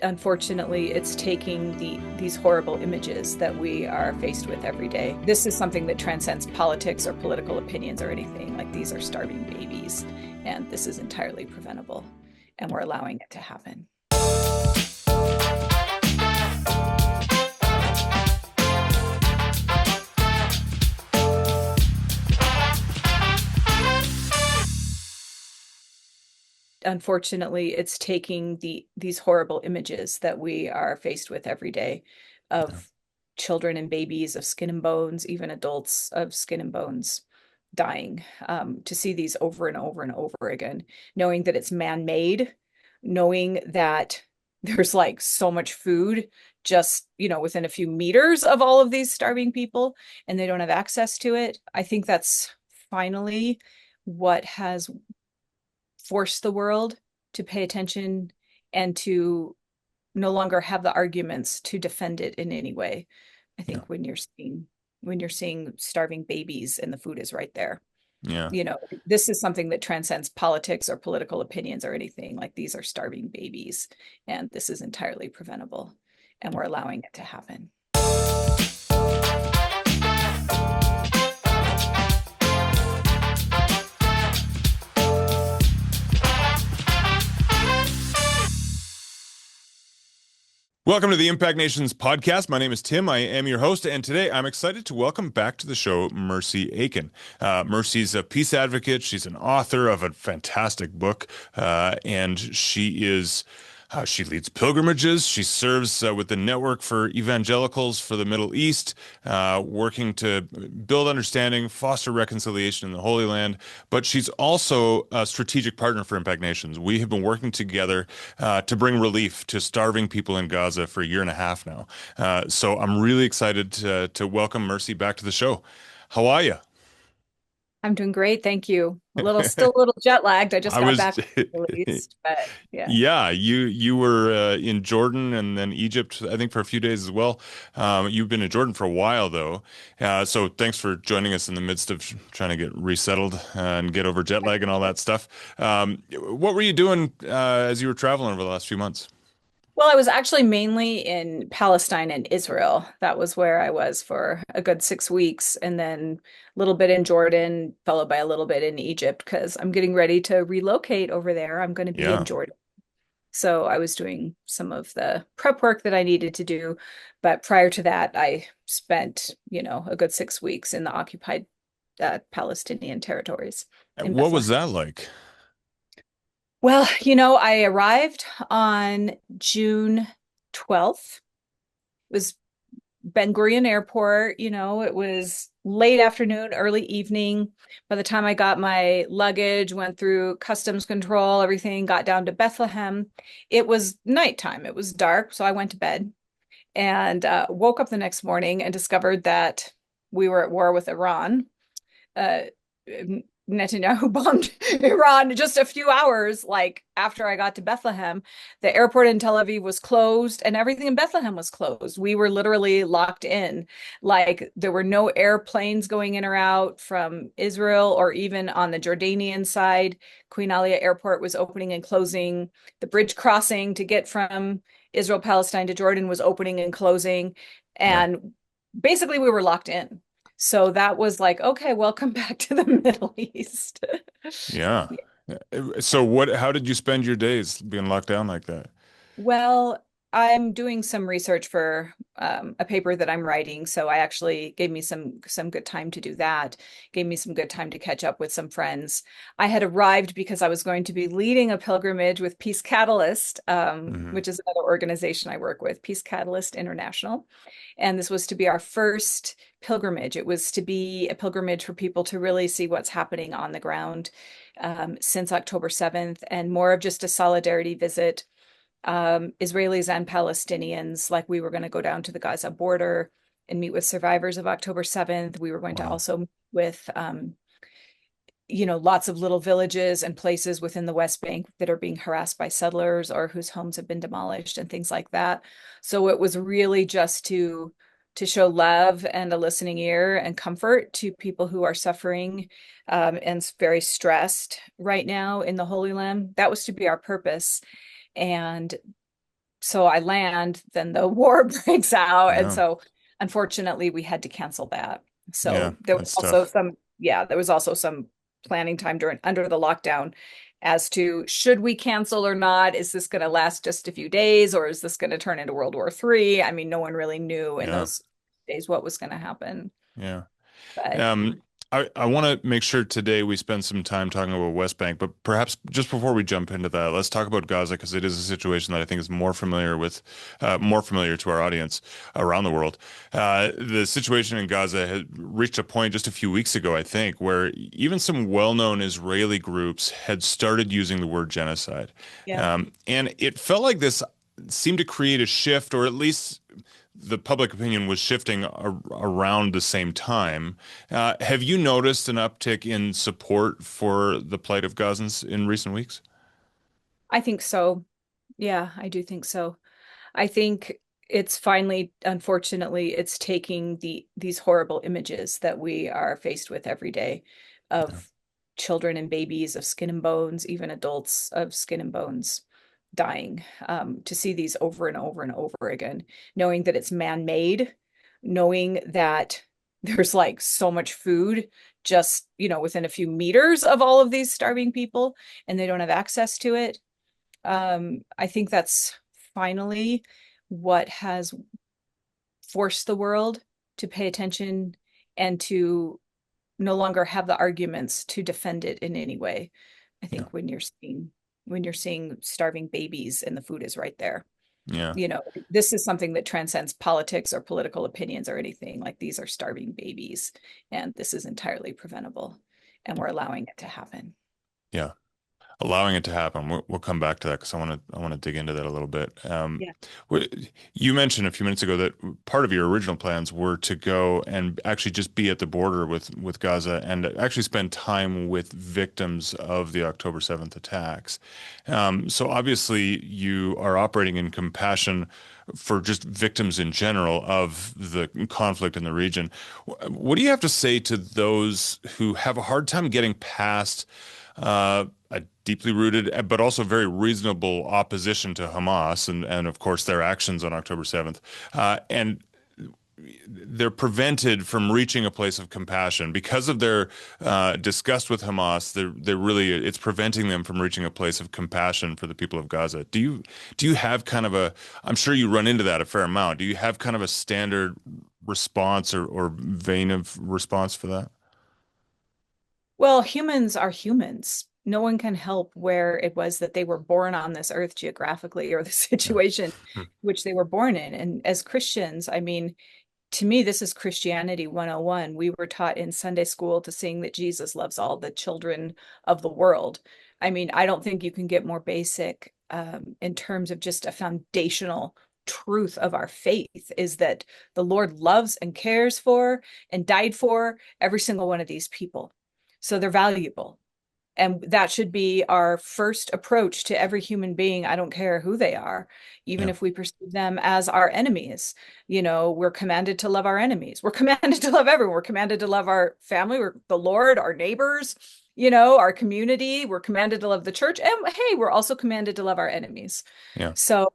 Unfortunately, it's taking these horrible images that we are faced with every day. This is something that transcends politics or political opinions or anything. Like, these are starving babies, and this is entirely preventable, and we're allowing it to happen. Unfortunately, it's taking these horrible images that we are faced with every day Yeah. of children and babies of skin and bones, even adults of skin and bones dying. To see these over and over and over again, knowing that it's man-made, knowing that there's like so much food just, within a few meters of all of these starving people, and they don't have access to it. I think that's finally what has force the world to pay attention and to no longer have the arguments to defend it in any way. I Yeah. think when you're seeing starving babies and the food is right there. Yeah. This is something that transcends politics or political opinions or anything. Like, these are starving babies, and this is entirely preventable, and we're allowing it to happen. Welcome to the Impact Nations podcast. My name is Tim. I am your host, and today I'm excited to welcome back to the show Mercy Aiken. Mercy's a peace advocate. She's an author of a fantastic book, and she leads pilgrimages. She serves with the Network for Evangelicals for the Middle East, working to build understanding, foster reconciliation in the Holy Land. But she's also a strategic partner for Impact Nations. We have been working together to bring relief to starving people in Gaza for a year and a half now. So I'm really excited to welcome Mercy back to the show. How are you? I'm doing great, thank you. Still a little jet lagged. I just I got was, back from the Middle East, but yeah. yeah, you were in Jordan and then Egypt, I think, for a few days as well. You've been in Jordan for a while, though. So thanks for joining us in the midst of trying to get resettled and get over jet lag and all that stuff. What were you doing as you were traveling over the last few months? Well, I was actually mainly in Palestine and Israel. That was where I was for a good 6 weeks, and then a little bit in Jordan, followed by a little bit in Egypt, because I'm getting ready to relocate over there. I'm going to be in Yeah. Jordan. So I was doing some of the prep work that I needed to do. But prior to that, I spent, a good 6 weeks in the occupied Palestinian territories in What was Bethlehem. that like? Well, I arrived on June 12th. It was Ben Gurion Airport. It was late afternoon, early evening. By the time I got my luggage, went through customs control, everything, got down to Bethlehem, it was nighttime. It was dark, so I went to bed and woke up the next morning and discovered that we were at war with Iran. Uh, Netanyahu bombed Iran just a few hours like after I got to Bethlehem. The airport in Tel Aviv was closed and everything in Bethlehem was closed. We were literally locked in. Like, there were no airplanes going in or out from Israel or even on the Jordanian side. Queen Alia Airport was opening and closing. The bridge crossing to get from Israel, Palestine to Jordan was opening and closing. Yeah. And basically we were locked in. So that was like, okay, welcome back to the Middle East. Yeah. So how did you spend your days being locked down like that? Well, I'm doing some research for a paper that I'm writing, so I actually gave me some good time to do that. Gave me some good time to catch up with some friends. I had arrived because I was going to be leading a pilgrimage with Peace Catalyst, Hmm. which is another organization I work with, Peace Catalyst International. And this was to be our first pilgrimage. It was to be a pilgrimage for people to really see what's happening on the ground since October 7th, and more of just a solidarity visit. Israelis and Palestinians, like, we were going to go down to the Gaza border and meet with survivors of October 7th. We were going to Wow. also meet with, lots of little villages and places within the West Bank that are being harassed by settlers or whose homes have been demolished and things like that. So it was really just to show love and a listening ear and comfort to people who are suffering and very stressed right now in the Holy Land. That was to be our purpose. And so I land, then the war breaks out. And Yeah. so unfortunately we had to cancel that. Yeah. So there was That's also tough. some, yeah, there was also some planning time during under the lockdown as to should we cancel or not? Is this going to last just a few days or is this going to turn into World War III? I mean, no one really knew in Yeah. those days what was going to happen. Yeah. But Um, I want to make sure today we spend some time talking about West Bank, but perhaps just before we jump into that, let's talk about Gaza because it is a situation that I think is more familiar to our audience around the world. The situation in Gaza had reached a point just a few weeks ago, I think, where even some well-known Israeli groups had started using the word genocide. yeah, And it felt like this seemed to create a shift, or at least the public opinion was shifting around the same time. Have you noticed an uptick in support for the plight of Gazans in recent weeks? I think so. Yeah, I do think so. I think it's finally, unfortunately, it's taking these horrible images that we are faced with every day Yeah, of children and babies of skin and bones, even adults of skin and bones dying. To see these over and over and over again, knowing that it's man-made, knowing that there's like so much food just, within a few meters of all of these starving people, and they don't have access to it. I think that's finally what has forced the world to pay attention and to no longer have the arguments to defend it in any way. I yeah, think when you're seeing starving babies and the food is right there. yeah, You know, this is something that transcends politics or political opinions or anything. Like these are starving babies, and this is entirely preventable, and we're allowing it to happen. yeah. Allowing it to happen. We'll come back to that because I want to dig into that a little bit. Yeah. You mentioned a few minutes ago that part of your original plans were to go and actually just be at the border with Gaza and actually spend time with victims of the October 7th attacks. So obviously you are operating in compassion for just victims in general of the conflict in the region. What do you have to say to those who have a hard time getting past a deeply rooted but also very reasonable opposition to Hamas and of course their actions on October 7th. And they're prevented from reaching a place of compassion because of their disgust with Hamas. They're really it's preventing them from reaching a place of compassion for the people of Gaza. Do you have kind of a I'm sure you run into that a fair amount. Do you have kind of a standard response or vein of response for that? Well, humans are humans. No one can help where it was that they were born on this earth geographically or the Yeah. situation Hmm. which they were born in. And as Christians, I mean, to me, this is Christianity 101. We were taught in Sunday school to sing that Jesus loves all the children of the world. I mean, I don't think you can get more basic in terms of just a foundational truth of our faith is that the Lord loves and cares for and died for every single one of these people. So they're valuable. And that should be our first approach to every human being. I don't care who they are, even Yeah. if we perceive them as our enemies. We're commanded to love our enemies. We're commanded to love everyone. We're commanded to love our family, we're the Lord, our neighbors, our community. We're commanded to love the church. And hey, we're also commanded to love our enemies. Yeah. So,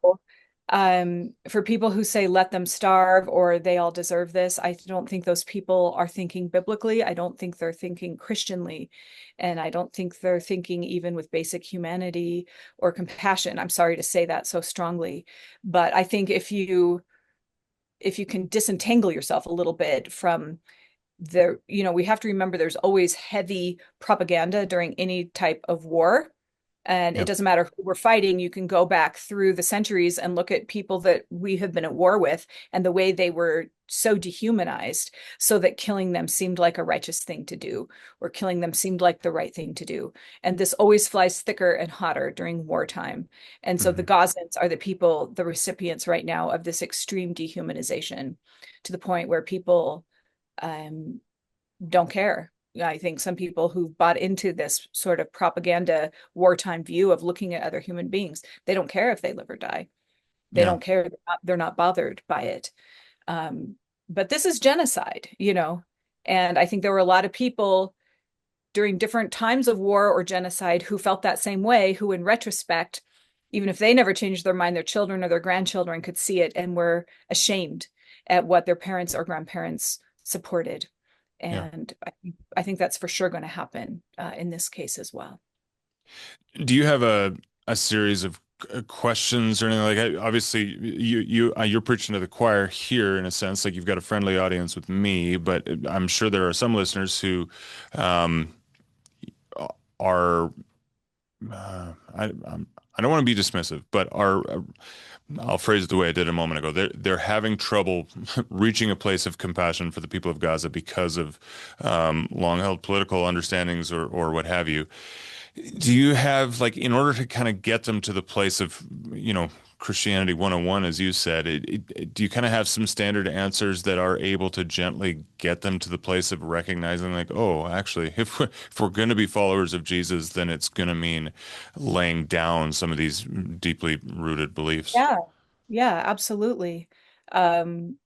for people who say let them starve or they all deserve this, I don't think those people are thinking biblically. I don't think they're thinking Christianly. And I don't think they're thinking even with basic humanity or compassion. I'm sorry to say that so strongly, but I think if you can disentangle yourself a little bit from we have to remember there's always heavy propaganda during any type of war. And it Yeah. doesn't matter who we're fighting. You can go back through the centuries and look at people that we have been at war with and the way they were so dehumanized, so that killing them seemed like a righteous thing to do, or killing them seemed like the right thing to do. And this always flies thicker and hotter during wartime. And so the Hmm. Gazans are the people, the recipients right now of this extreme dehumanization to the point where people um, don't care. I think some people who bought into this sort of propaganda wartime view of looking at other human beings, they don't care if they live or die. They Yeah. don't care. They're not bothered by it. Um, but this is genocide. And I think there were a lot of people during different times of war or genocide who felt that same way, who in retrospect, even if they never changed their mind, their children or their grandchildren could see it and were ashamed at what their parents or grandparents supported. Yeah. And I think that's for sure going to happen in this case as well. Do you have a series of questions or anything like that? Obviously, you're preaching to the choir here in a sense, like you've got a friendly audience with me, but I'm sure there are some listeners who um, are I don't want to be dismissive, but are I'll phrase it the way I did a moment ago. They're having trouble reaching a place of compassion for the people of Gaza because of long-held political understandings or what have you. Do you have like in order to kind of get them to the place of, Christianity 101, as you said, do you kind of have some standard answers that are able to gently get them to the place of recognizing like, oh, actually, if we're going to be followers of Jesus, then it's going to mean laying down some of these deeply rooted beliefs? Yeah, yeah, absolutely. Um,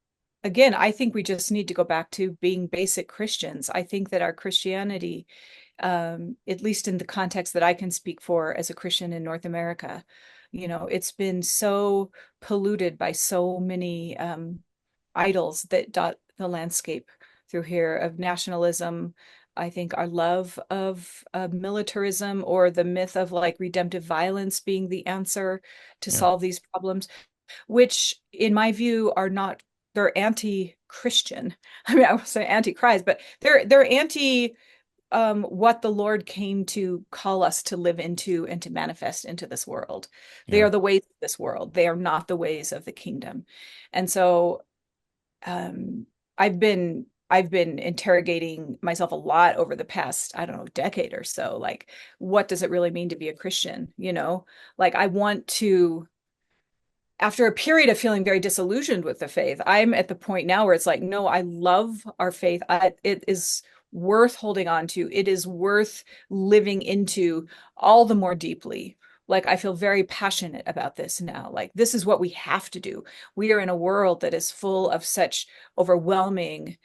Again, I think we just need to go back to being basic Christians. I think that our Christianity, at least in the context that I can speak for as a Christian in North America, it's been so polluted by so many idols that dot the landscape through here of nationalism. I think our love of militarism or the myth of like redemptive violence being the answer to Yeah, solve these problems, which in my view are not, they're anti-Christian. I mean, I would say anti-Christ, but they're anti what the Lord came to call us to live into and to manifest into this world. They yeah, are the ways of this world. They are not the ways of the kingdom. And so um, I've been interrogating myself a lot over the past, I don't know, decade or so. Like, what does it really mean to be a Christian? Like I want to, after a period of feeling very disillusioned with the faith, I'm at the point now where it's like, no, I love our faith. It is worth holding on to. It is worth living into all the more deeply. Like, I feel very passionate about this now. Like, this is what we have to do. We are in a world that is full of such overwhelming,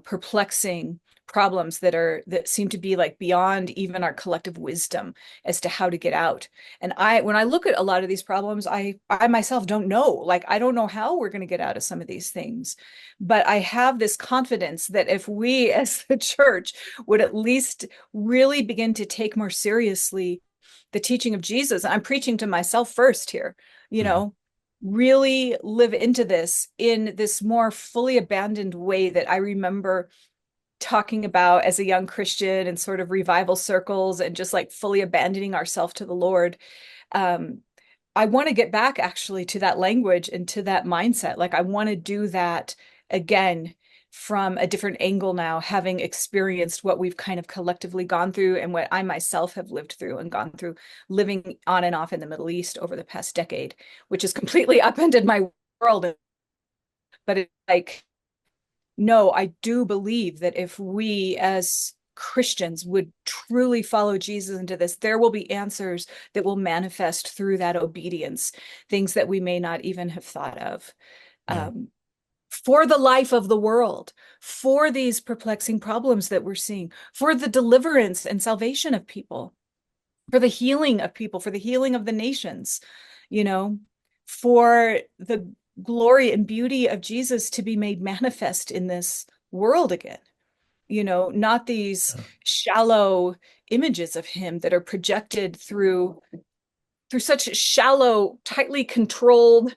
perplexing problems that seem to be like beyond even our collective wisdom as to how to get out. And when I look at a lot of these problems, I myself don't know. Like, I don't know how we're going to get out of some of these things. But I have this confidence that if we as the church would at least really begin to take more seriously the teaching of Jesus, and I'm preaching to myself first here, you mhm, know, really live into this in this more fully abandoned way that I remember talking about as a young Christian and sort of revival circles and just like fully abandoning ourselves to the Lord. Um, I want to get back actually to that language and to that mindset. Like, I want to do that again from a different angle now, having experienced what we've kind of collectively gone through and what I myself have lived through and gone through living on and off in the Middle East over the past decade, which has completely upended my world. But it's like, no, I do believe that if we as Christians would truly follow Jesus into this, there will be answers that will manifest through that obedience, things that we may not even have thought of. yeah, Um, for the life of the world, for these perplexing problems that we're seeing, for the deliverance and salvation of people, for the healing of people, for the healing of the nations, you know, for the glory and beauty of Jesus to be made manifest in this world again. Not these yeah. shallow images of him that are projected through such shallow, tightly controlled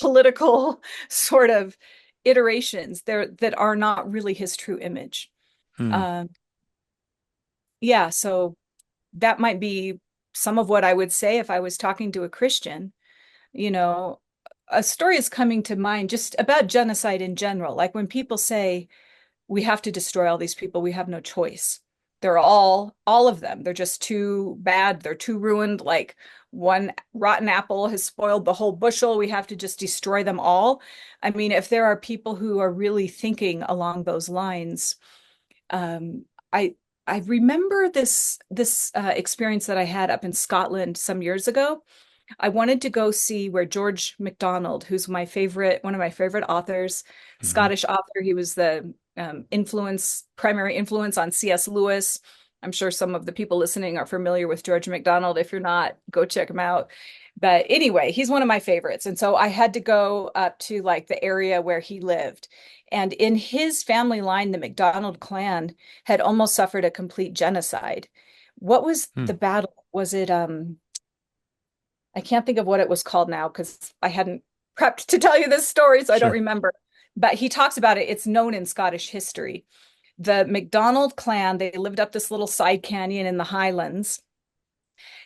political sort of iterations there that are not really his true image. Hmm. Um, yeah, so that might be some of what I would say if I was talking to a Christian. You know, a story is coming to mind just about genocide in general. Like when people say, we have to destroy all these people, we have no choice. They're all of them. They're just too bad. They're too ruined. Like one rotten apple has spoiled the whole bushel. We have to just destroy them all. I mean, if there are people who are really thinking along those lines, um, I I remember this experience that I had up in Scotland some years ago. I wanted to go see where George MacDonald, who's one of my favorite authors, Hmm. Scottish author. He was the primary influence on C.S. Lewis. I'm sure some of the people listening are familiar with George MacDonald. If you're not, go check him out. But anyway, he's one of my favorites. And so I had to go up to like the area where he lived. And in his family line, the MacDonald clan had almost suffered a complete genocide. What was Hmm. the battle? Was it I can't think of what it was called now because I hadn't prepped to tell you this story, so I don't Sure. remember. But he talks about it. It's known in Scottish history. The MacDonald clan, they lived up this little side canyon in the Highlands,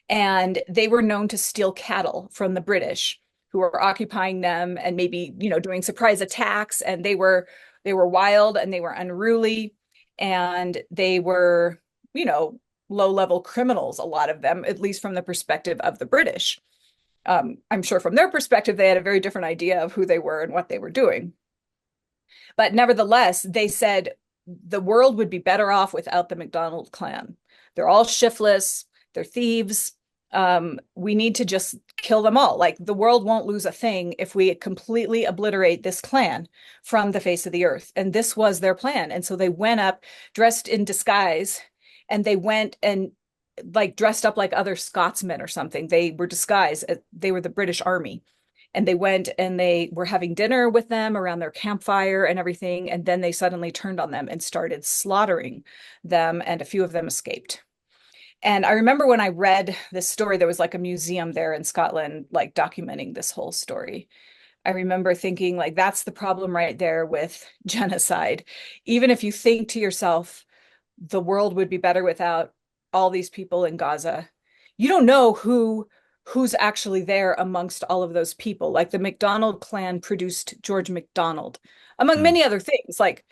and they were known to steal cattle from the British who were occupying them and maybe, doing surprise attacks. And they were wild and they were unruly and they were, you know, low-level criminals, a lot of them, at least from the perspective of the British. I'm sure from their perspective, they had a very different idea of who they were and what they were doing. But nevertheless, they said the world would be better off without the MacDonald clan. They're all shiftless, they're thieves. We need to just kill them all. Like the world won't lose a thing if we completely obliterate this clan from the face of the earth. And this was their plan. And so they went up dressed in disguise and they went and like dressed up like other Scotsmen or something. They were disguised. They were the British Army and they went and they were having dinner with them around their campfire and everything. And then they suddenly turned on them and started slaughtering them, and a few of them escaped. And I remember when I read this story, there was like a museum there in Scotland, like documenting this whole story. I remember thinking, like, that's the problem right there with genocide. Even if you think to yourself, the world would be better without all these people in Gaza. You don't know who's actually there amongst all of those people. Like the MacDonald clan produced George MacDonald, among Hmm. many other things. Like,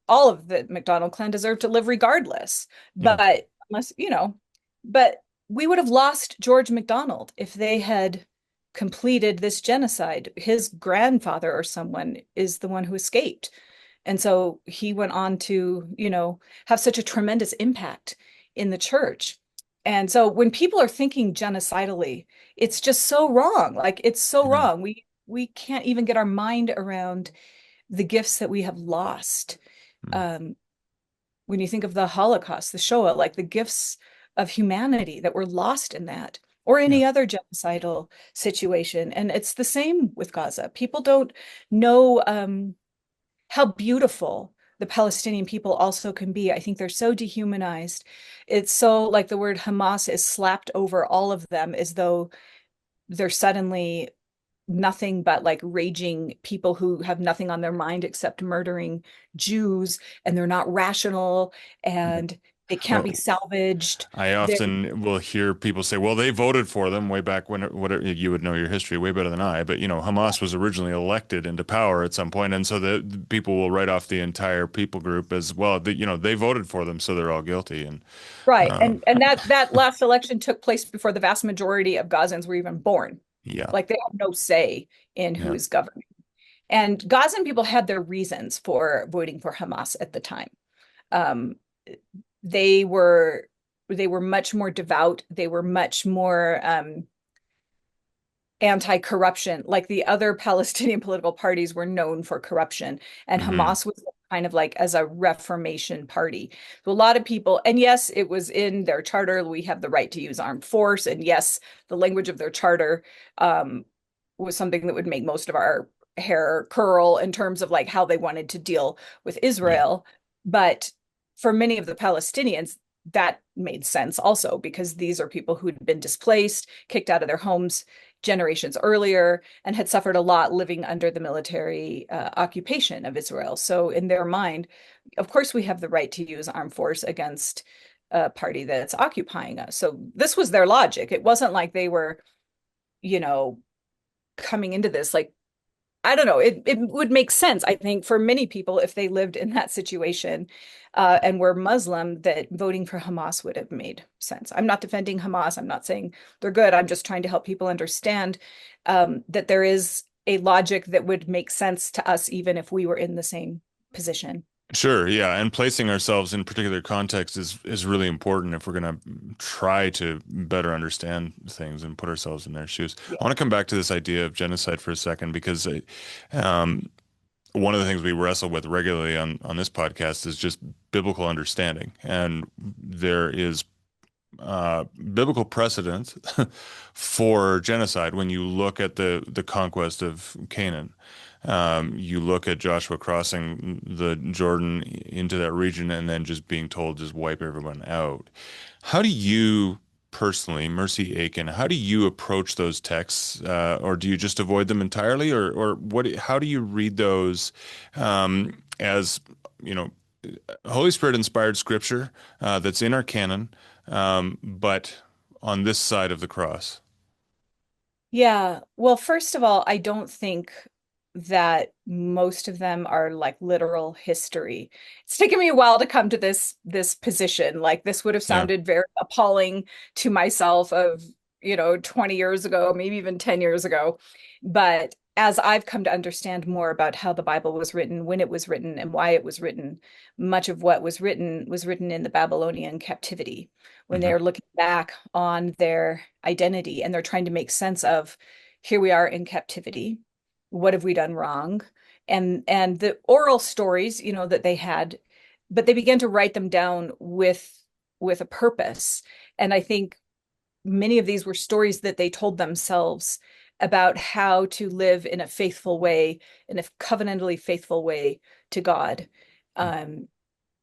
all of the MacDonald clan deserve to live regardless. Yeah. But unless, but we would have lost George MacDonald if they had completed this genocide. His grandfather or someone is the one who escaped. And so he went on to, have such a tremendous impact in the church. And so when people are thinking genocidally, it's just so wrong. Like it's so Yeah. wrong. We can't even get our mind around the gifts that we have lost. Hmm. Um, when you think of the Holocaust, the Shoah, like the gifts of humanity that were lost in that, or Yeah. any other genocidal situation. And it's the same with Gaza. People don't know how beautiful the Palestinian people also can be. I think they're so dehumanized. It's so like the word Hamas is slapped over all of them as though they're suddenly nothing but like raging people who have nothing on their mind except murdering Jews, and they're not rational Yeah. and they can't be Well, salvaged. I They're often will hear people say, well, they voted for them way back when, whatever, you would know your history way better than I, but Hamas was originally elected into power at some point, and so the people will write off the entire people group as well. They voted for them, so they're all guilty. And right. um, And that last election took place before the vast majority of Gazans were even born. yeah, Like they have no say in who yeah, is governing. And Gazan people had their reasons for voting for Hamas at the time. Um, they were they were much more devout. They were much more anti-corruption. Like the other Palestinian political parties were known for corruption, and hmm, Hamas was kind of like as a reformation party. So a lot of people, and yes, it was in their charter, we have the right to use armed force, and yes, the language of their charter um, was something that would make most of our hair curl in terms of like how they wanted to deal with yeah, Israel. But for many of the Palestinians, that made sense also because these are people who'd been displaced, kicked out of their homes generations earlier, and had suffered a lot living under the military occupation of Israel. So, in their mind, of course, we have the right to use armed force against a party that's occupying us. So, this was their logic. It wasn't like they were, you know, coming into this like I don't know. It would make sense, I think, for many people if they lived in that situation and were Muslim, that voting for Hamas would have made sense. I'm not defending Hamas. I'm not saying they're good. I'm just trying to help people understand that there is a logic that would make sense to us, even if we were in the same position. sure, yeah. And placing ourselves in particular context is really important if we're going to try to better understand things and put ourselves in their shoes. Yeah. I want to come back to this idea of genocide for a second because um, one of the things we wrestle with regularly on this podcast is just biblical understanding. And there is biblical precedent for genocide when you look at the conquest of Canaan. You look at Joshua crossing the Jordan into that region and then just being told just wipe everyone out. How do you personally, Mercy Aiken, how do you approach those texts, or do you just avoid them entirely, or what? How do you read those as you know, Holy Spirit inspired scripture that's in our canon, but on this side of the cross? Yeah. Well, first of all, I don't think that most of them are like literal history. It's taken me a while to come to this position. Like this would have Yeah. sounded very appalling to myself of, 20 years ago, maybe even 10 years ago. But as I've come to understand more about how the Bible was written, when it was written, and why it much of what was written in the Babylonian captivity when Hmm. they're looking back on their identity and they're trying to make sense of here we are in captivity. What have we done wrong? And the oral stories, that they had, but they began to write them down with a purpose. And I think many of these were stories that they told themselves about how to live in a faithful way, in a covenantally faithful way to God. Um,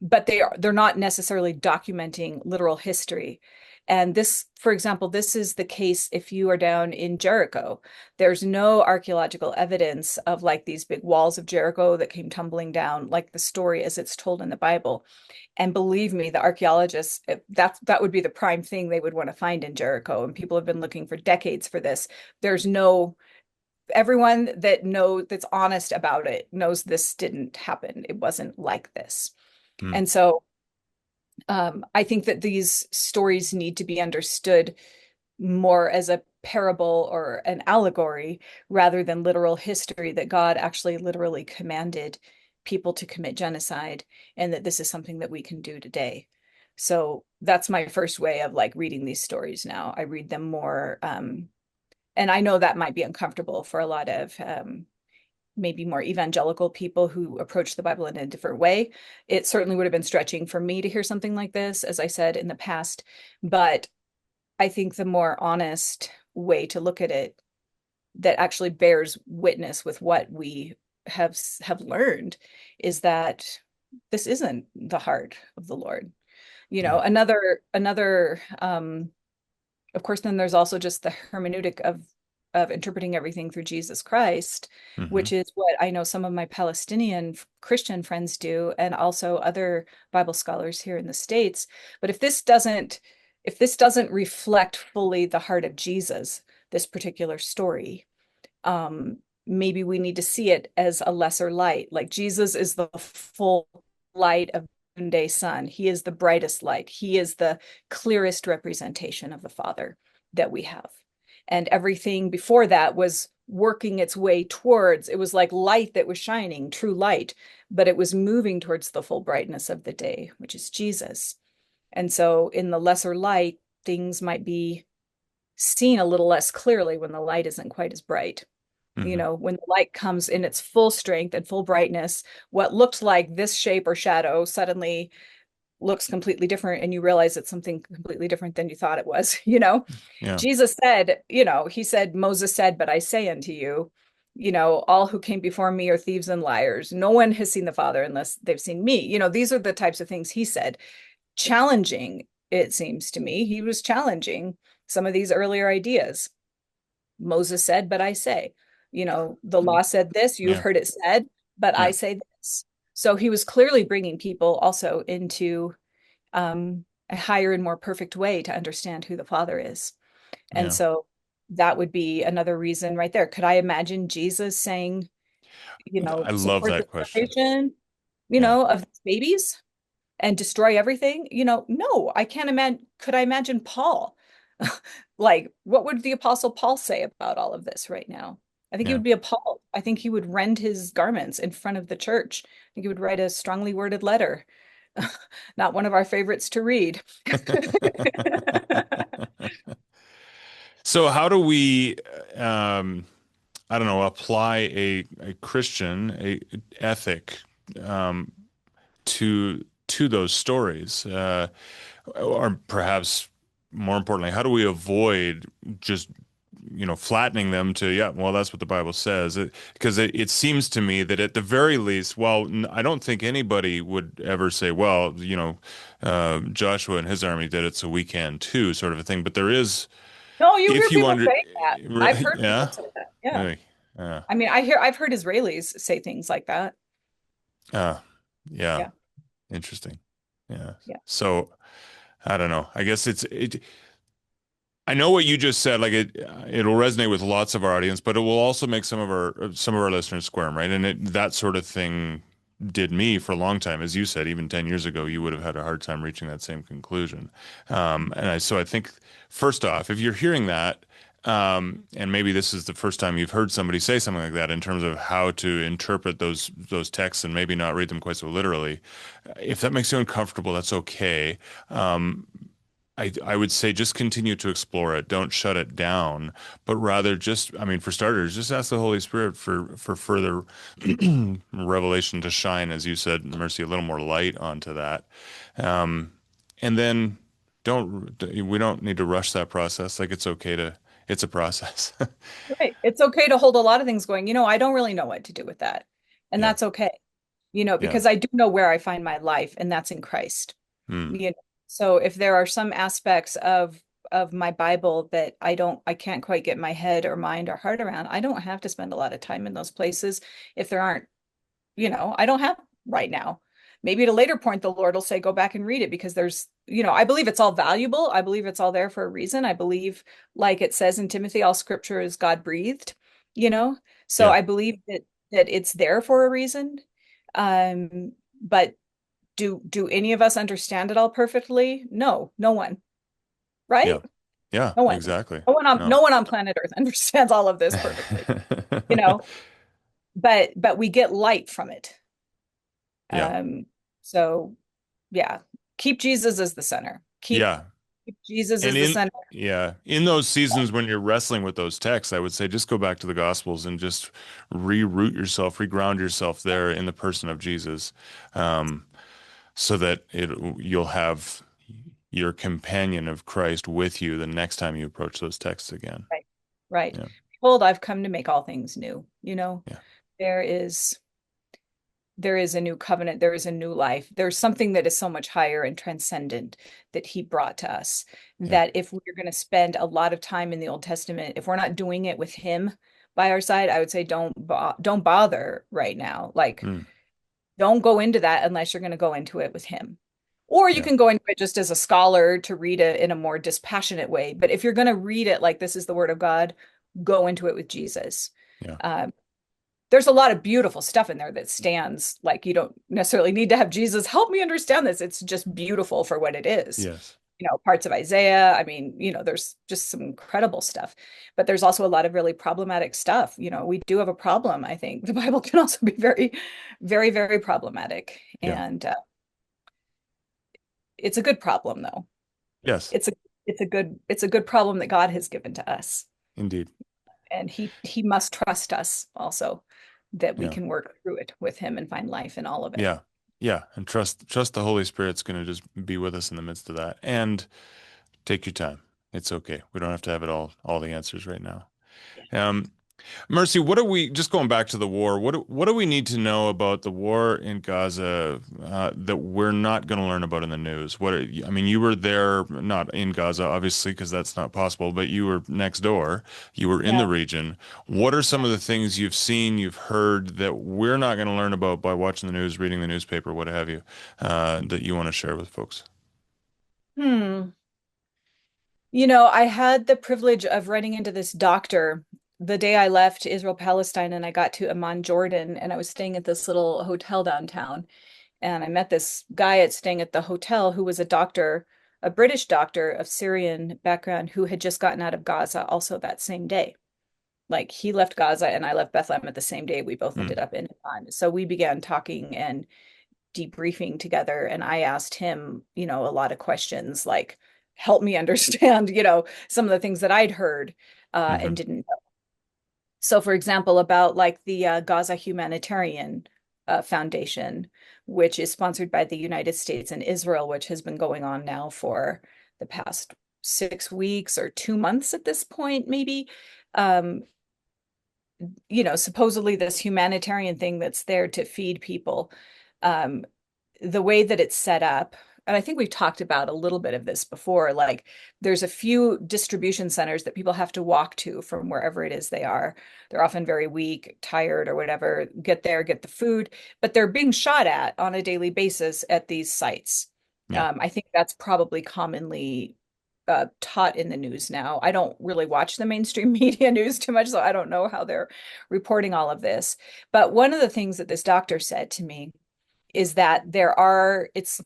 but they're not necessarily documenting literal history. And this, for example, this is the case if you are down in Jericho. There's no archaeological evidence of like these big walls of Jericho that came tumbling down, like the story as it's told in the Bible. And believe me, the archaeologists, that would be the prime thing they would want to find in Jericho. And people have been looking for decades for this. There's no Everyone that's honest about it knows this didn't happen. It wasn't like this. Mm. And so I think that these stories need to be understood more as a parable or an allegory rather than literal history, that God actually literally commanded people to commit genocide and that this is something that we can do today. So that's my first way of like reading these stories now. I read them more, and I know that might be uncomfortable for a lot of maybe more evangelical people who approach the Bible in a different way. It certainly would have been stretching for me to hear something like this, as I said in the past. But I think the more honest way to look at it that actually bears witness with what we have learned is that this isn't the heart of the Lord. Yeah. Another of course, then there's also just the hermeneutic of interpreting everything through Jesus Christ, Hmm. which is what I know some of my Palestinian Christian friends do, and also other Bible scholars here in the States. But if this doesn't reflect fully the heart of Jesus, this particular story, maybe we need to see it as a lesser light. Like Jesus is the full light of noonday sun. He is the brightest light. He is the clearest representation of the Father that we have. And everything before that was working its way towards, it was like light that was shining, true light, but it was moving towards the full brightness of the day, which is Jesus. And so in the lesser light, things might be seen a little less clearly when the light isn't quite as bright. Hmm. When the light comes in its full strength and full brightness, what looked like this shape or shadow suddenly looks completely different, and you realize it's something completely different than you thought it was. Yeah. Jesus said, he said, Moses said, but I say unto you, all who came before me are thieves and liars. No one has seen the Father unless they've seen me. These are the types of things he said. Challenging, it seems to me. He was challenging some of these earlier ideas. Moses said, but I say, the law said this, you've Yeah. heard it said, but I Yeah. say this. So he was clearly bringing people also into a higher and more perfect way to understand who the Father is. And Yeah. so that would be another reason right there. Could I imagine Jesus saying, I love support the that question. salvation, Yeah. of babies and destroy everything? No, I can't imagine. Could I imagine Paul? Like, what would the Apostle Paul say about all of this right now? I think he Yeah. would be appalled. I think he would rend his garments in front of the church. I think he would write a strongly worded letter. Not one of our favorites to read. So how do we, I don't know, apply a Christian ethic um, to those stories, or perhaps more importantly, how do we avoid just flattening them to, yeah, well, that's what the Bible says. Because it seems to me that at the very least, well, I don't think anybody would ever say, well, Joshua and his army did it, so we can too, sort of a thing. But there is, No, you hear if you people under, say that. I've heard people yeah, say that. Yeah. really, yeah, I mean, I've heard Israelis say things like that. uh, yeah, Yeah. interesting, yeah. Yeah. So I don't know. I guess it. I know what you just said. Like it'll resonate with lots of our audience, but it will also make some of our listeners squirm, right? And that sort of thing did me for a long time. As you said, even 10 years ago, you would have had a hard time reaching that same conclusion. So I think first off, if you're hearing that, and maybe this is the first time you've heard somebody say something like that in terms of how to interpret those texts and maybe not read them quite so literally, if that makes you uncomfortable, that's okay. I would say just continue to explore it. Don't shut it down, but rather just, I mean, for starters, just ask the Holy Spirit for further revelation to shine, as you said, Mercy, a little more light onto that. Um, and then we don't need to rush that process. Like it's a process. Right. It's okay to hold a lot of things going. I don't really know what to do with that. And Yeah. that's okay, Yeah. because I do know where I find my life, and that's in Christ. Hmm. You know, so if there are some aspects of my Bible that I can't quite get my head or mind or heart around, I don't have to spend a lot of time in those places if there aren't, I don't have right now. Maybe at a later point, the Lord will say, go back and read it because I believe it's all valuable. I believe it's all there for a reason. I believe, like it says in Timothy, all scripture is God breathed, you know? So Yeah. I believe that it's there for a reason. But do any of us understand it all perfectly? No, no one, Yeah. right? Yeah. No one. Exactly. No No. one on planet Earth understands all of this perfectly, you know, but we get light from it. Yeah. Um, so yeah, keep Jesus as the center. Yeah. Keep Jesus And as the center. in those seasons when you're wrestling with those texts, I would say just go back to the Gospels and just reroot yourself, reground yourself there in the person of Jesus, um, so that you'll have your companion of Christ with you the next time you approach those texts again. Right. Right. Yeah, Behold, I've come to make all things new. yeah, There is there is a new covenant, there is a new life, there's something that is so much higher and transcendent that he brought to us, yeah. that if we're going to spend a lot of time in the Old Testament, if we're not doing it with him by our side, I would say don't bother right now. Like, Mm, don't go into that unless you're going to go into it with him. Or you yeah, can go into it just as a scholar to read it in a more dispassionate way. But if you're going to read it like this is the word of God, go into it with Jesus. yeah. Um, there's a lot of beautiful stuff in there that stands, like, you don't necessarily need to have Jesus help me understand this. It's just beautiful for what it is. Yes, Parts of Isaiah. I mean, there's just some incredible stuff, but there's also a lot of really problematic stuff. We do have a problem. I think the Bible can also be very, very, very problematic. yeah, And it's a good problem, though. yes, It's a it's a good problem that God has given to us, indeed. and he must trust us also that we Yeah, can work through it with him and find life in all of it. yeah, yeah. And trust the Holy Spirit's going to just be with us in the midst of that. And take your time. It's okay. We don't have to have it all the answers right now. Um, Mercy, what do we, just going back to the war, what do we need to know about the war in Gaza that we're not going to learn about in the news? I mean, you were there, not in Gaza, obviously, because that's not possible, but you were next door. You were in Yeah. the region. What are some of the things you've seen, you've heard that we're not going to learn about by watching the news, reading the newspaper, what have you, that you want to share with folks? Hmm. I had the privilege of running into this doctor the day I left Israel, Palestine, and I got to Amman, Jordan, and I was staying at this little hotel downtown. And I met this guy at staying at the hotel who was a doctor, a British doctor of Syrian background who had just gotten out of Gaza also that same day. Like, he left Gaza and I left Bethlehem at the same day. We both ended Mm, up in Amman. So we began talking and debriefing together, and I asked him, a lot of questions, like, help me understand, some of the things that I'd heard and hmm didn't know. So, for example, about like the Gaza Humanitarian Foundation, which is sponsored by the United States and Israel, which has been going on now for the past 6 weeks or 2 months at this point, maybe. Um, Supposedly this humanitarian thing that's there to feed people. Um, the way that it's set up, and I think we've talked about a little bit of this before, like there's a few distribution centers that people have to walk to from wherever it is they are. They're often very weak, tired, or whatever, get there, get the food, but they're being shot at on a daily basis at these sites. Yeah. I think that's probably commonly taught in the news now. I don't really watch the mainstream media news too much, so I don't know how they're reporting all of this. But one of the things that this doctor said to me is that it's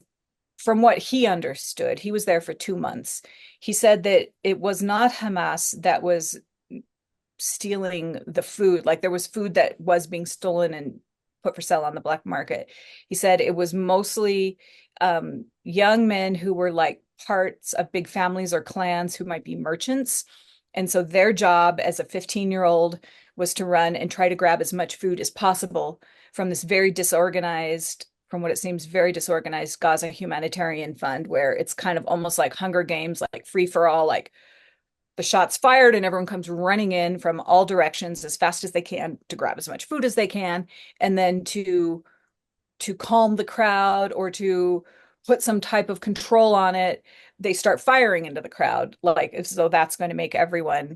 from what he understood, he was there for 2 months. He said that it was not Hamas that was stealing the food. Like there was food that was being stolen and put for sale on the black market. He said it was mostly young men who were like parts of big families or clans who might be merchants. And so their job as a 15-year-old was to run and try to grab as much food as possible from this very disorganized, from what it seems, very disorganized Gaza humanitarian fund, where it's kind of almost like Hunger Games, like free for all, like the shots fired and everyone comes running in from all directions as fast as they can to grab as much food as they can, and then to calm the crowd or to put some type of control on it, they start firing into the crowd, like as though that's going to make everyone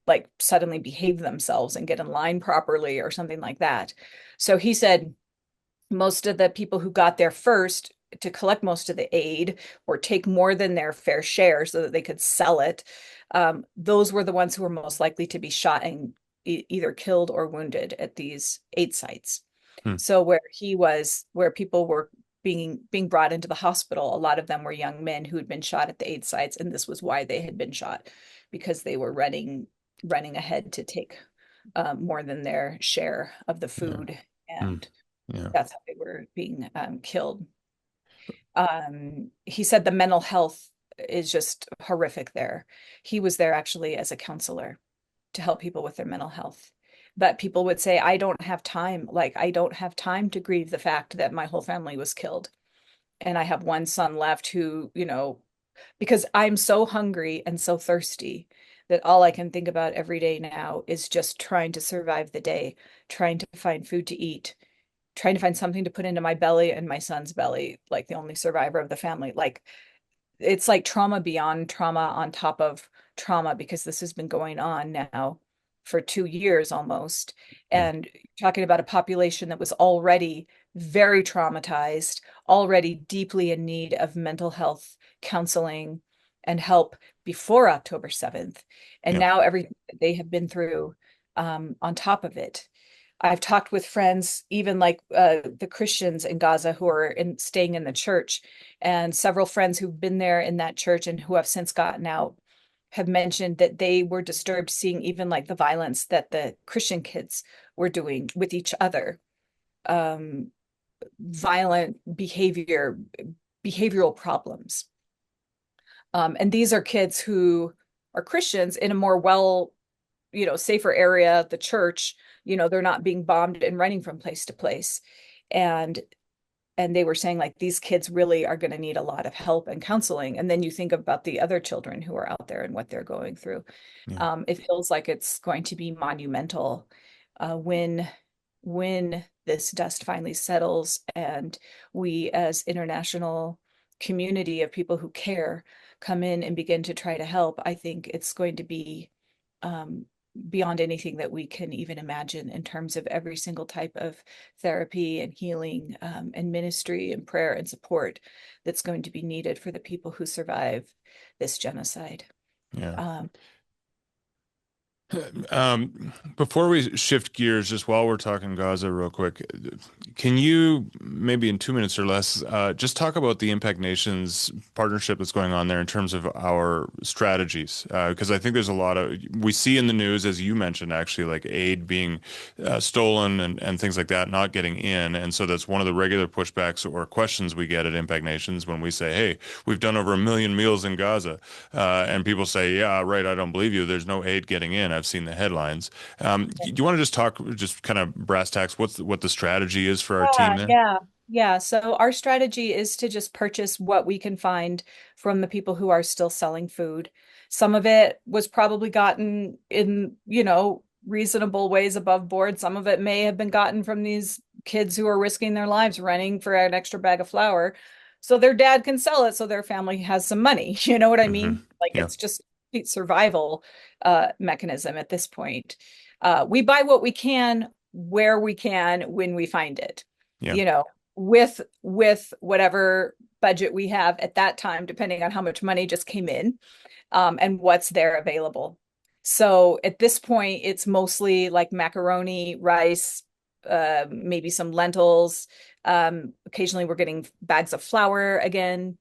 like suddenly behave themselves and get in line properly or something like that. So he said most of the people who got there first to collect most of the aid or take more than their fair share so that they could sell it, those were the ones who were most likely to be shot and either killed or wounded at these aid sites. Hmm. So where people were being brought into the hospital, a lot of them were young men who had been shot at the aid sites, and this was why they had been shot, because they were running ahead to take more than their share of the Yeah. food, Hmm. and Yeah. that's how they were being killed. He said the mental health is just horrific there. He was there actually as a counselor to help people with their mental health. But people would say, I don't have time. Like, I don't have time to grieve the fact that my whole family was killed. And I have one son left who, because I'm so hungry and so thirsty that all I can think about every day now is just trying to survive the day, trying to find food to eat, trying to find something to put into my belly and my son's belly, like the only survivor of the family. Like it's like trauma beyond trauma on top of trauma, because this has been going on now for 2 years almost. Yeah. And talking about a population that was already very traumatized, already deeply in need of mental health counseling and help before October 7th. And Yeah. now everything that they have been through on top of it. I've talked with friends, even like the Christians in Gaza who are staying in the church, and several friends who've been there in that church and who have since gotten out have mentioned that they were disturbed seeing even like the violence that the Christian kids were doing with each other, um, violent behavioral problems. And these are kids who are Christians in a more safer area, the church, they're not being bombed and running from place to place. And they were saying like these kids really are going to need a lot of help and counseling. And then you think about the other children who are out there and what they're going through. Yeah. It feels like it's going to be monumental when this dust finally settles and we as international community of people who care come in and begin to try to help. I think it's going to be um, beyond anything that we can even imagine in terms of every single type of therapy and healing and ministry and prayer and support that's going to be needed for the people who survive this genocide. Yeah. Um, Before we shift gears, just while we're talking Gaza real quick, can you maybe in 2 minutes or less, just talk about the Impact Nations partnership that's going on there in terms of our strategies? Because I think there's a lot we see in the news, as you mentioned, actually, like aid being stolen and things like that, not getting in. And so that's one of the regular pushbacks or questions we get at Impact Nations when we say, hey, we've done over 1 million meals in Gaza. And people say, yeah, right, I don't believe you. There's no aid getting in. I've seen the headlines. Do you want to just talk, just kind of brass tacks, what the strategy is for our team Yeah, there? yeah, yeah. So our strategy is to just purchase what we can find from the people who are still selling food. Some of it was probably gotten in, reasonable ways above board. Some of it may have been gotten from these kids who are risking their lives running for an extra bag of flour so their dad can sell it so their family has some money. You know what I Hmm. mean? Like Yeah. it's just a survival mechanism at this point. We buy what we can where we can when we find it, Yeah. you know, with whatever budget we have at that time, depending on how much money just came in, and what's there available. So at this point, it's mostly like macaroni, rice, maybe some lentils. Occasionally, we're getting bags of flour again.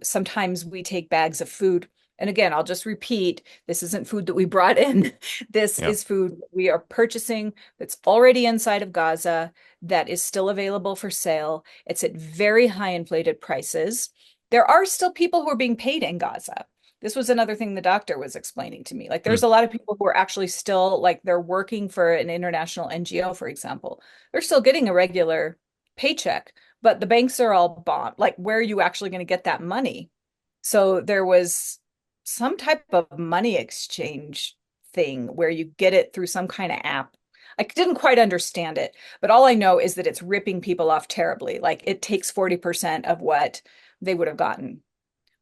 Sometimes we take bags of food. And again, I'll just repeat, this isn't food that we brought in. This Yeah. is food we are purchasing that's already inside of Gaza, that is still available for sale. It's at very high inflated prices. There are still people who are being paid in Gaza. This was another thing the doctor was explaining to me. Like there's Mm. a lot of people who are actually still like they're working for an international NGO, for example. They're still getting a regular paycheck, but the banks are all bombed. Like where are you actually going to get that money? So there was some type of money exchange thing where you get it through some kind of app. I didn't quite understand it, but all I know is that it's ripping people off terribly. Like it takes 40% of what they would have gotten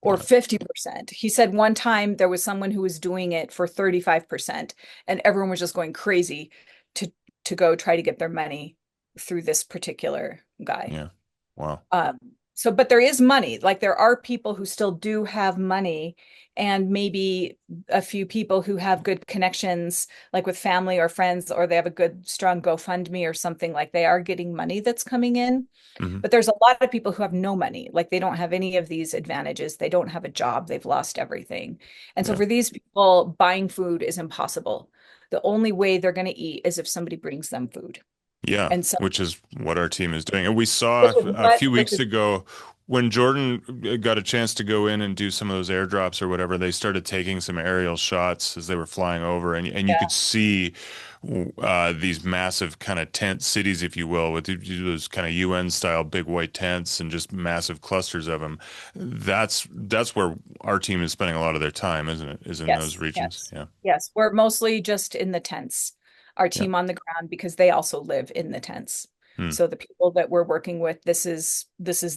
or Wow. 50%. He said one time there was someone who was doing it for 35% and everyone was just going crazy to go try to get their money through this particular guy. Yeah. Wow. Um, so, but there is money. Like there are people who still do have money, and maybe a few people who have good connections, like with family or friends, or they have a good, strong GoFundMe or something, like they are getting money that's coming in. Hmm. But there's a lot of people who have no money, like they don't have any of these advantages. They don't have a job, they've lost everything. And so Yeah. for these people, buying food is impossible. The only way they're going to eat is if somebody brings them food. Yeah, And so, which is what our team is doing. And we saw which is a what, few which weeks is, ago when Jordan got a chance to go in and do some of those airdrops or whatever, they started taking some aerial shots as they were flying over, and you could yeah, see these massive kind of tent cities, if you will, with those kind of UN style big white tents and just massive clusters of them. That's where our team is spending a lot of their time, isn't it? Is in those yes, regions. yes, Yeah. yes. We're mostly just in the tents, our Yeah. team on the ground, because they also live in the tents. Hmm. So the people that we're working with, this is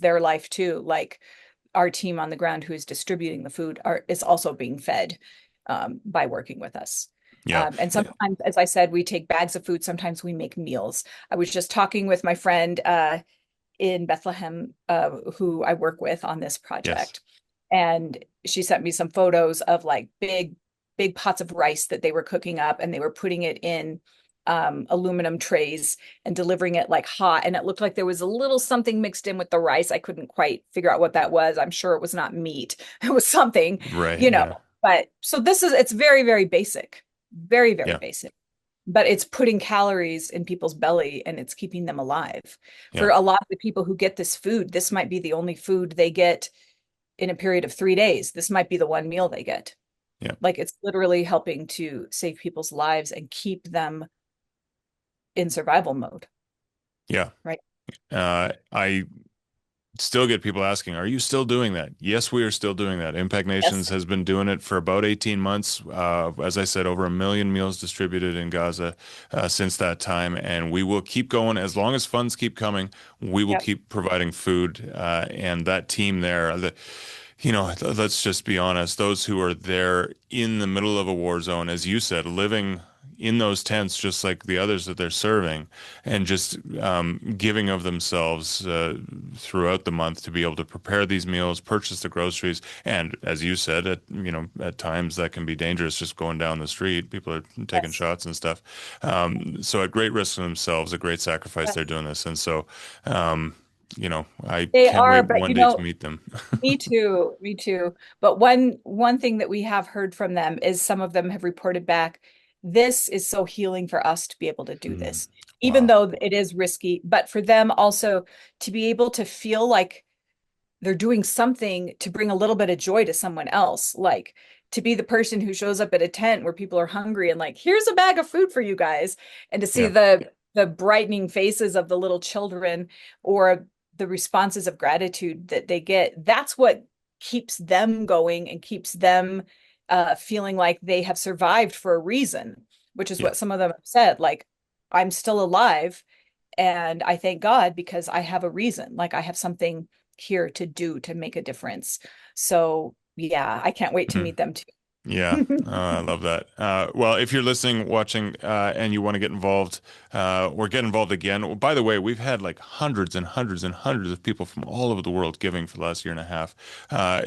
their life too. Like our team on the ground who is distributing the food is also being fed by working with us. Yeah. And sometimes, as I said, we take bags of food. Sometimes we make meals. I was just talking with my friend in Bethlehem, who I work with on this Yes. project. And she sent me some photos of like big pots of rice that they were cooking up and they were putting it in aluminum trays and delivering it like hot. And it looked like there was a little something mixed in with the rice. I couldn't quite figure out what that was. I'm sure it was not meat. It was something, Right. you know. Yeah. But so it's very, very basic, very, very Yeah. basic, but it's putting calories in people's belly and it's keeping them alive. For Yeah. a lot of the people who get this food, this might be the only food they get in a period of 3 days. This might be the one meal they get. Yeah. Like it's literally helping to save people's lives and keep them in survival mode, Yeah. right? I still get people asking, are you still doing that? Yes, we are still doing that. Impact Nations Yes. has been doing it for about 18 months. As I said, over 1 million meals distributed in Gaza since that time. And we will keep going as long as funds keep coming. We will Yep. keep providing food. And that team there, let's just be honest, those who are there in the middle of a war zone, as you said, living in those tents, just like the others that they're serving, and just giving of themselves throughout the month to be able to prepare these meals, purchase the groceries, and as you said, at times that can be dangerous. Just going down the street, people are taking Yes. shots and stuff. So at great risk to themselves, a great sacrifice, they're Yes. doing this, and so I They can't are, wait but one day to meet them. me too, me too. But one thing that we have heard from them is some of them have reported back, this is so healing for us to be able to do Hmm. this, even Wow. though it is risky, but for them also to be able to feel like they're doing something to bring a little bit of joy to someone else, like to be the person who shows up at a tent where people are hungry and like, here's a bag of food for you guys, and to see Yeah. the brightening faces of the little children or the responses of gratitude that they get, that's what keeps them going and keeps them feeling like they have survived for a reason, which is Yeah. what some of them have said. Like, I'm still alive, and I thank God because I have a reason. Like, I have something here to do to make a difference. So, yeah, I can't wait to Mhm. meet them too. Yeah, I love that. Well, if you're listening, watching, and you want to get involved, or get involved again, well, by the way, we've had like hundreds and hundreds and hundreds of people from all over the world giving for the last year and a half.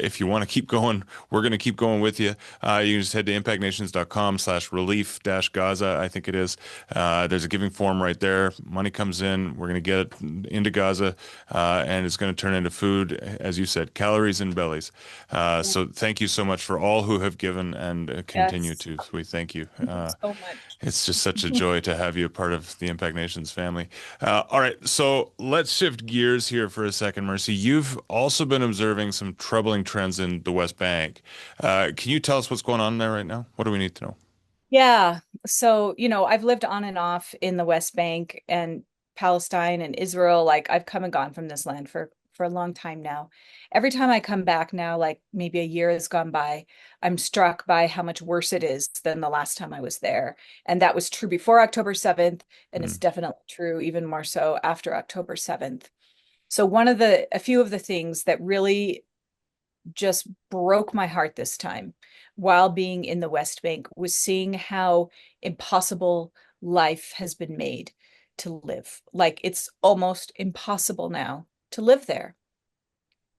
If you want to keep going, we're going to keep going with you. You can just head to impactnations.com/relief-Gaza, I think it is. There's a giving form right there. Money comes in. We're going to get it into Gaza, and it's going to turn into food, as you said, calories and bellies. So thank you so much for all who have given and continue Yes. to. We thank you. Thank you so much. It's just such a joy to have you a part of the Impact Nations family. All right, so let's shift gears here for a second, Mercy. You've also been observing some troubling trends in the West Bank. Can you tell us what's going on there right now? What do we need to know? Yeah. So, I've lived on and off in the West Bank and Palestine and Israel. Like, I've come and gone from this land for a long time now. Every time I come back now, like maybe a year has gone by, I'm struck by how much worse it is than the last time I was there. And that was true before October 7th, and it's Mm, definitely true even more so after October 7th. So a few of the things that really just broke my heart this time while being in the West Bank was seeing how impossible life has been made to live. Like, it's almost impossible now to live there.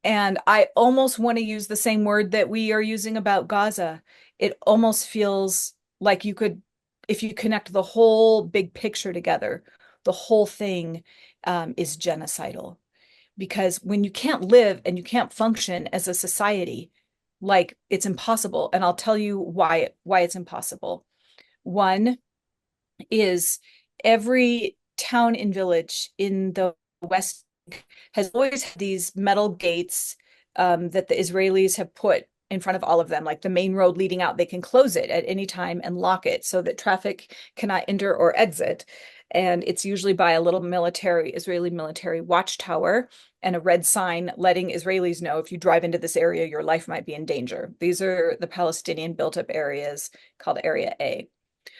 And I almost want to use the same word that we are using about Gaza. It almost feels like you could, if you connect the whole big picture together, the whole thing is genocidal, because when you can't live and you can't function as a society, like, it's impossible. And I'll tell you why it's impossible. One is every town and village in the West has always had these metal gates that the Israelis have put in front of all of them, like the main road leading out. They can close it at any time and lock it so that traffic cannot enter or exit. And it's usually by a little Israeli military watchtower and a red sign letting Israelis know, if you drive into this area, your life might be in danger. These are the Palestinian built up areas called Area A.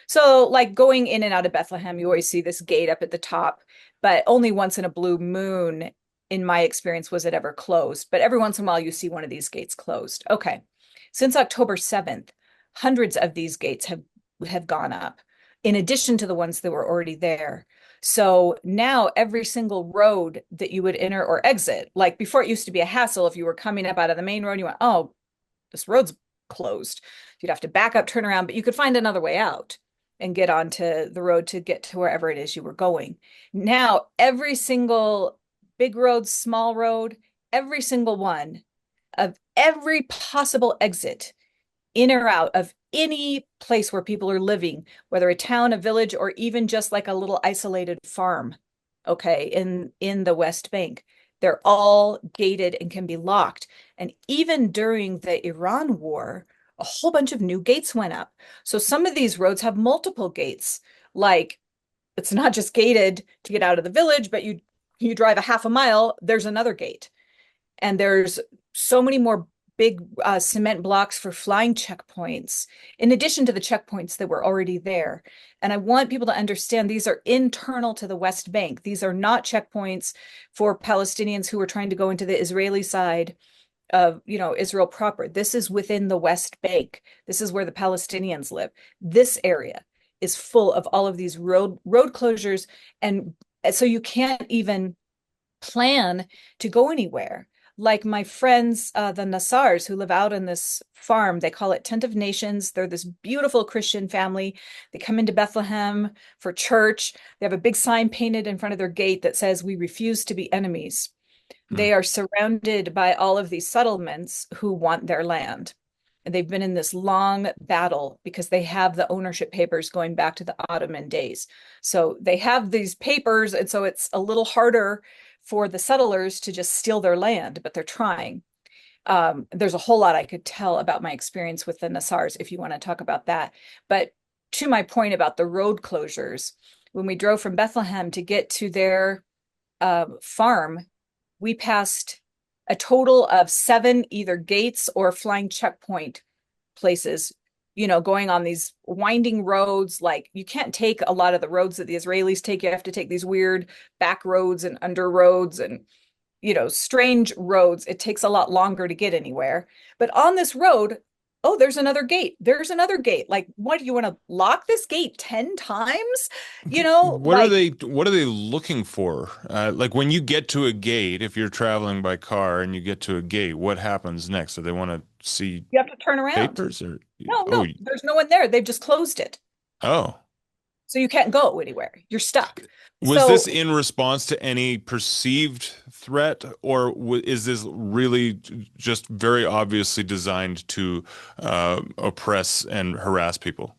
So, like, going in and out of Bethlehem, you always see this gate up at the top, but only once in a blue moon, in my experience, was it ever closed. But every once in a while, you see one of these gates closed. Okay. Since October 7th, hundreds of these gates have gone up, in addition to the ones that were already there. So now every single road that you would enter or exit, like before it used to be a hassle if you were coming up out of the main road, you went, oh, this road's closed. You'd have to back up, turn around, but you could find another way out and get onto the road to get to wherever it is you were going. Now, every single big road, small road, every single one of every possible exit in or out of any place where people are living, whether a town, a village, or even just like a little isolated farm, okay, in the West Bank. They're all gated and can be locked. And even during the Iran war, a whole bunch of new gates went up. So some of these roads have multiple gates. Like, it's not just gated to get out of the village, but you drive a half a mile, there's another gate. And there's so many more big cement blocks for flying checkpoints, in addition to the checkpoints that were already there. And I want people to understand these are internal to the West Bank. These are not checkpoints for Palestinians who are trying to go into the Israeli side of, Israel proper. This is within the West Bank. This is where the Palestinians live. This area is full of all of these road closures, and so you can't even plan to go anywhere. Like my friends, the Nassars, who live out in this farm, they call it Tent of Nations. They're this beautiful Christian family. They come into Bethlehem for church. They have a big sign painted in front of their gate that says, "We refuse to be enemies." mm, They are surrounded by all of these settlements who want their land. And they've been in this long battle because they have the ownership papers going back to the Ottoman days. So they have these papers, and so it's a little harder for the settlers to just steal their land, but they're trying. There's a whole lot I could tell about my experience with the Nassars if you want to talk about that. But to my point about the road closures, when we drove from Bethlehem to get to their farm, we passed a total of 7 either gates or flying checkpoint places, going on these winding roads. Like you can't take a lot of the roads that the Israelis take. You have to take these weird back roads and under roads and, strange roads. It takes a lot longer to get anywhere. But on this road, oh, there's another gate. There's another gate. Like, what do you want to lock this gate 10 times? Like, What are they looking for? Like when you get to a gate, if you're traveling by car and you get to a gate, what happens next? Do they want to see you have to turn around. papers or No, oh, no, there's no one there. They've just closed it. oh. So you can't go anywhere. You're stuck. Was this So, in response to any perceived threat, or is this really just very obviously designed to oppress and harass people?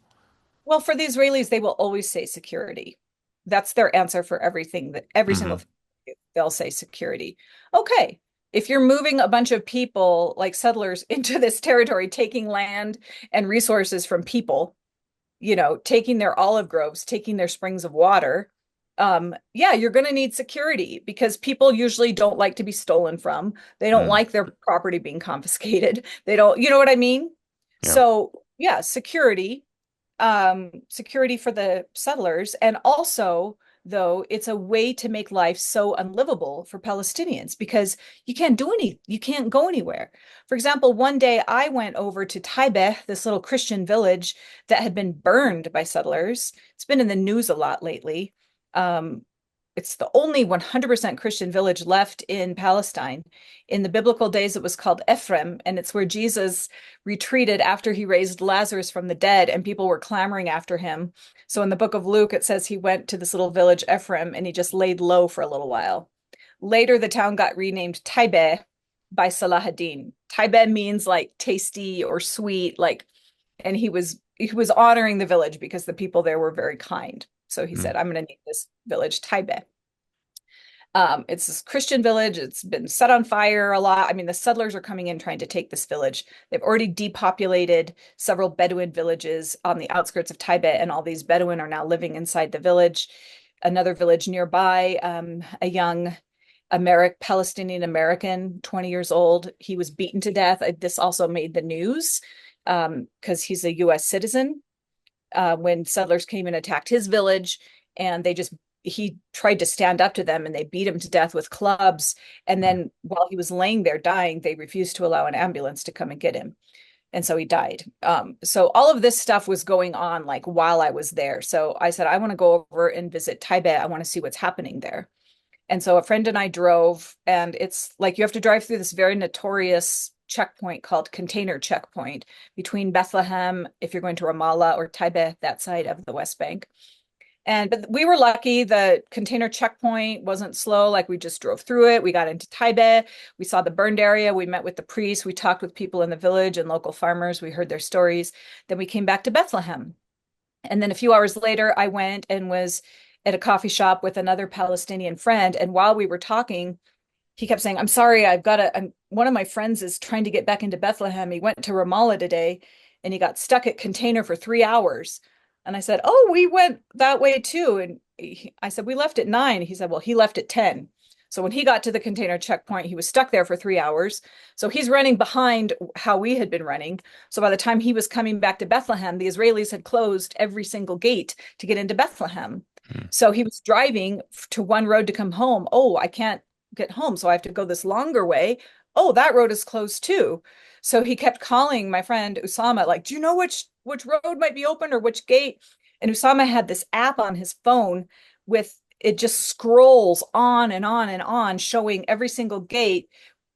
well, for the Israelis, they will always say security. That's their answer for everything, that every single Hmm. thing they'll say security. Okay. If you're moving a bunch of people like settlers into this territory, taking land and resources from people, taking their olive groves, taking their springs of water, yeah, you're going to need security because people usually don't like to be stolen from. They don't Mm. like their property being confiscated. They don't, you know what I mean? Yeah. So, yeah, security for the settlers. And also, though, it's a way to make life so unlivable for Palestinians because you can't go anywhere. For example, one day I went over to Taibeh, this little Christian village that had been burned by settlers. It's been in the news a lot lately. Um, it's the only 100% Christian village left in Palestine. In the biblical days, it was called Ephraim, and it's where Jesus retreated after he raised Lazarus from the dead, and people were clamoring after him. So in the book of Luke, it says he went to this little village, Ephraim, and he just laid low for a little while. Later, the town got renamed Taibeh by Salahuddin. Taibeh means like tasty or sweet, like, and he was honoring the village because the people there were very kind. So he Mm. said, I'm going to name this village Taibeh. It's this Christian village. It's been set on fire a lot. I mean, the settlers are coming in trying to take this village. They've already depopulated several Bedouin villages on the outskirts of Tibet, and all these Bedouin are now living inside the village. Another village nearby, a young Palestinian American, 20 years old, he was beaten to death. This also made the news because he's a US citizen when settlers came and attacked his village, and he tried to stand up to them and they beat him to death with clubs. And Mm. then while he was laying there dying, they refused to allow an ambulance to come and get him. And so he died. So all of this stuff was going on like while I was there. So I said, I want to go over and visit Tibet. I want to see what's happening there. And so a friend and I drove, and it's like you have to drive through this very notorious checkpoint called Container Checkpoint between Bethlehem, if you're going to Ramallah, or Tibet, that side of the West Bank. But we were lucky. The container checkpoint wasn't slow. Like we just drove through it. We got into Tibet. We saw the burned area. We met with the priests. We talked with people in the village and local farmers. We heard their stories. Then we came back to Bethlehem. And then a few hours later, I went and was at a coffee shop with another Palestinian friend. And while we were talking, he kept saying, I'm sorry, one of my friends is trying to get back into Bethlehem. He went to Ramallah today and he got stuck at Container for 3 hours. And I said, oh, we went that way too. And I said, we left at 9. He said, well, he left at 10. So when he got to the container checkpoint, he was stuck there for 3 hours. So he's running behind how we had been running. So by the time he was coming back to Bethlehem, the Israelis had closed every single gate to get into Bethlehem. Mm. So he was driving to one road to come home. Oh, I can't get home, so I have to go this longer way. Oh, that road is closed too. So he kept calling my friend Usama, like, do you know which road might be open or which gate? And Usama had this app on his phone with it just scrolls on and on and on, showing every single gate,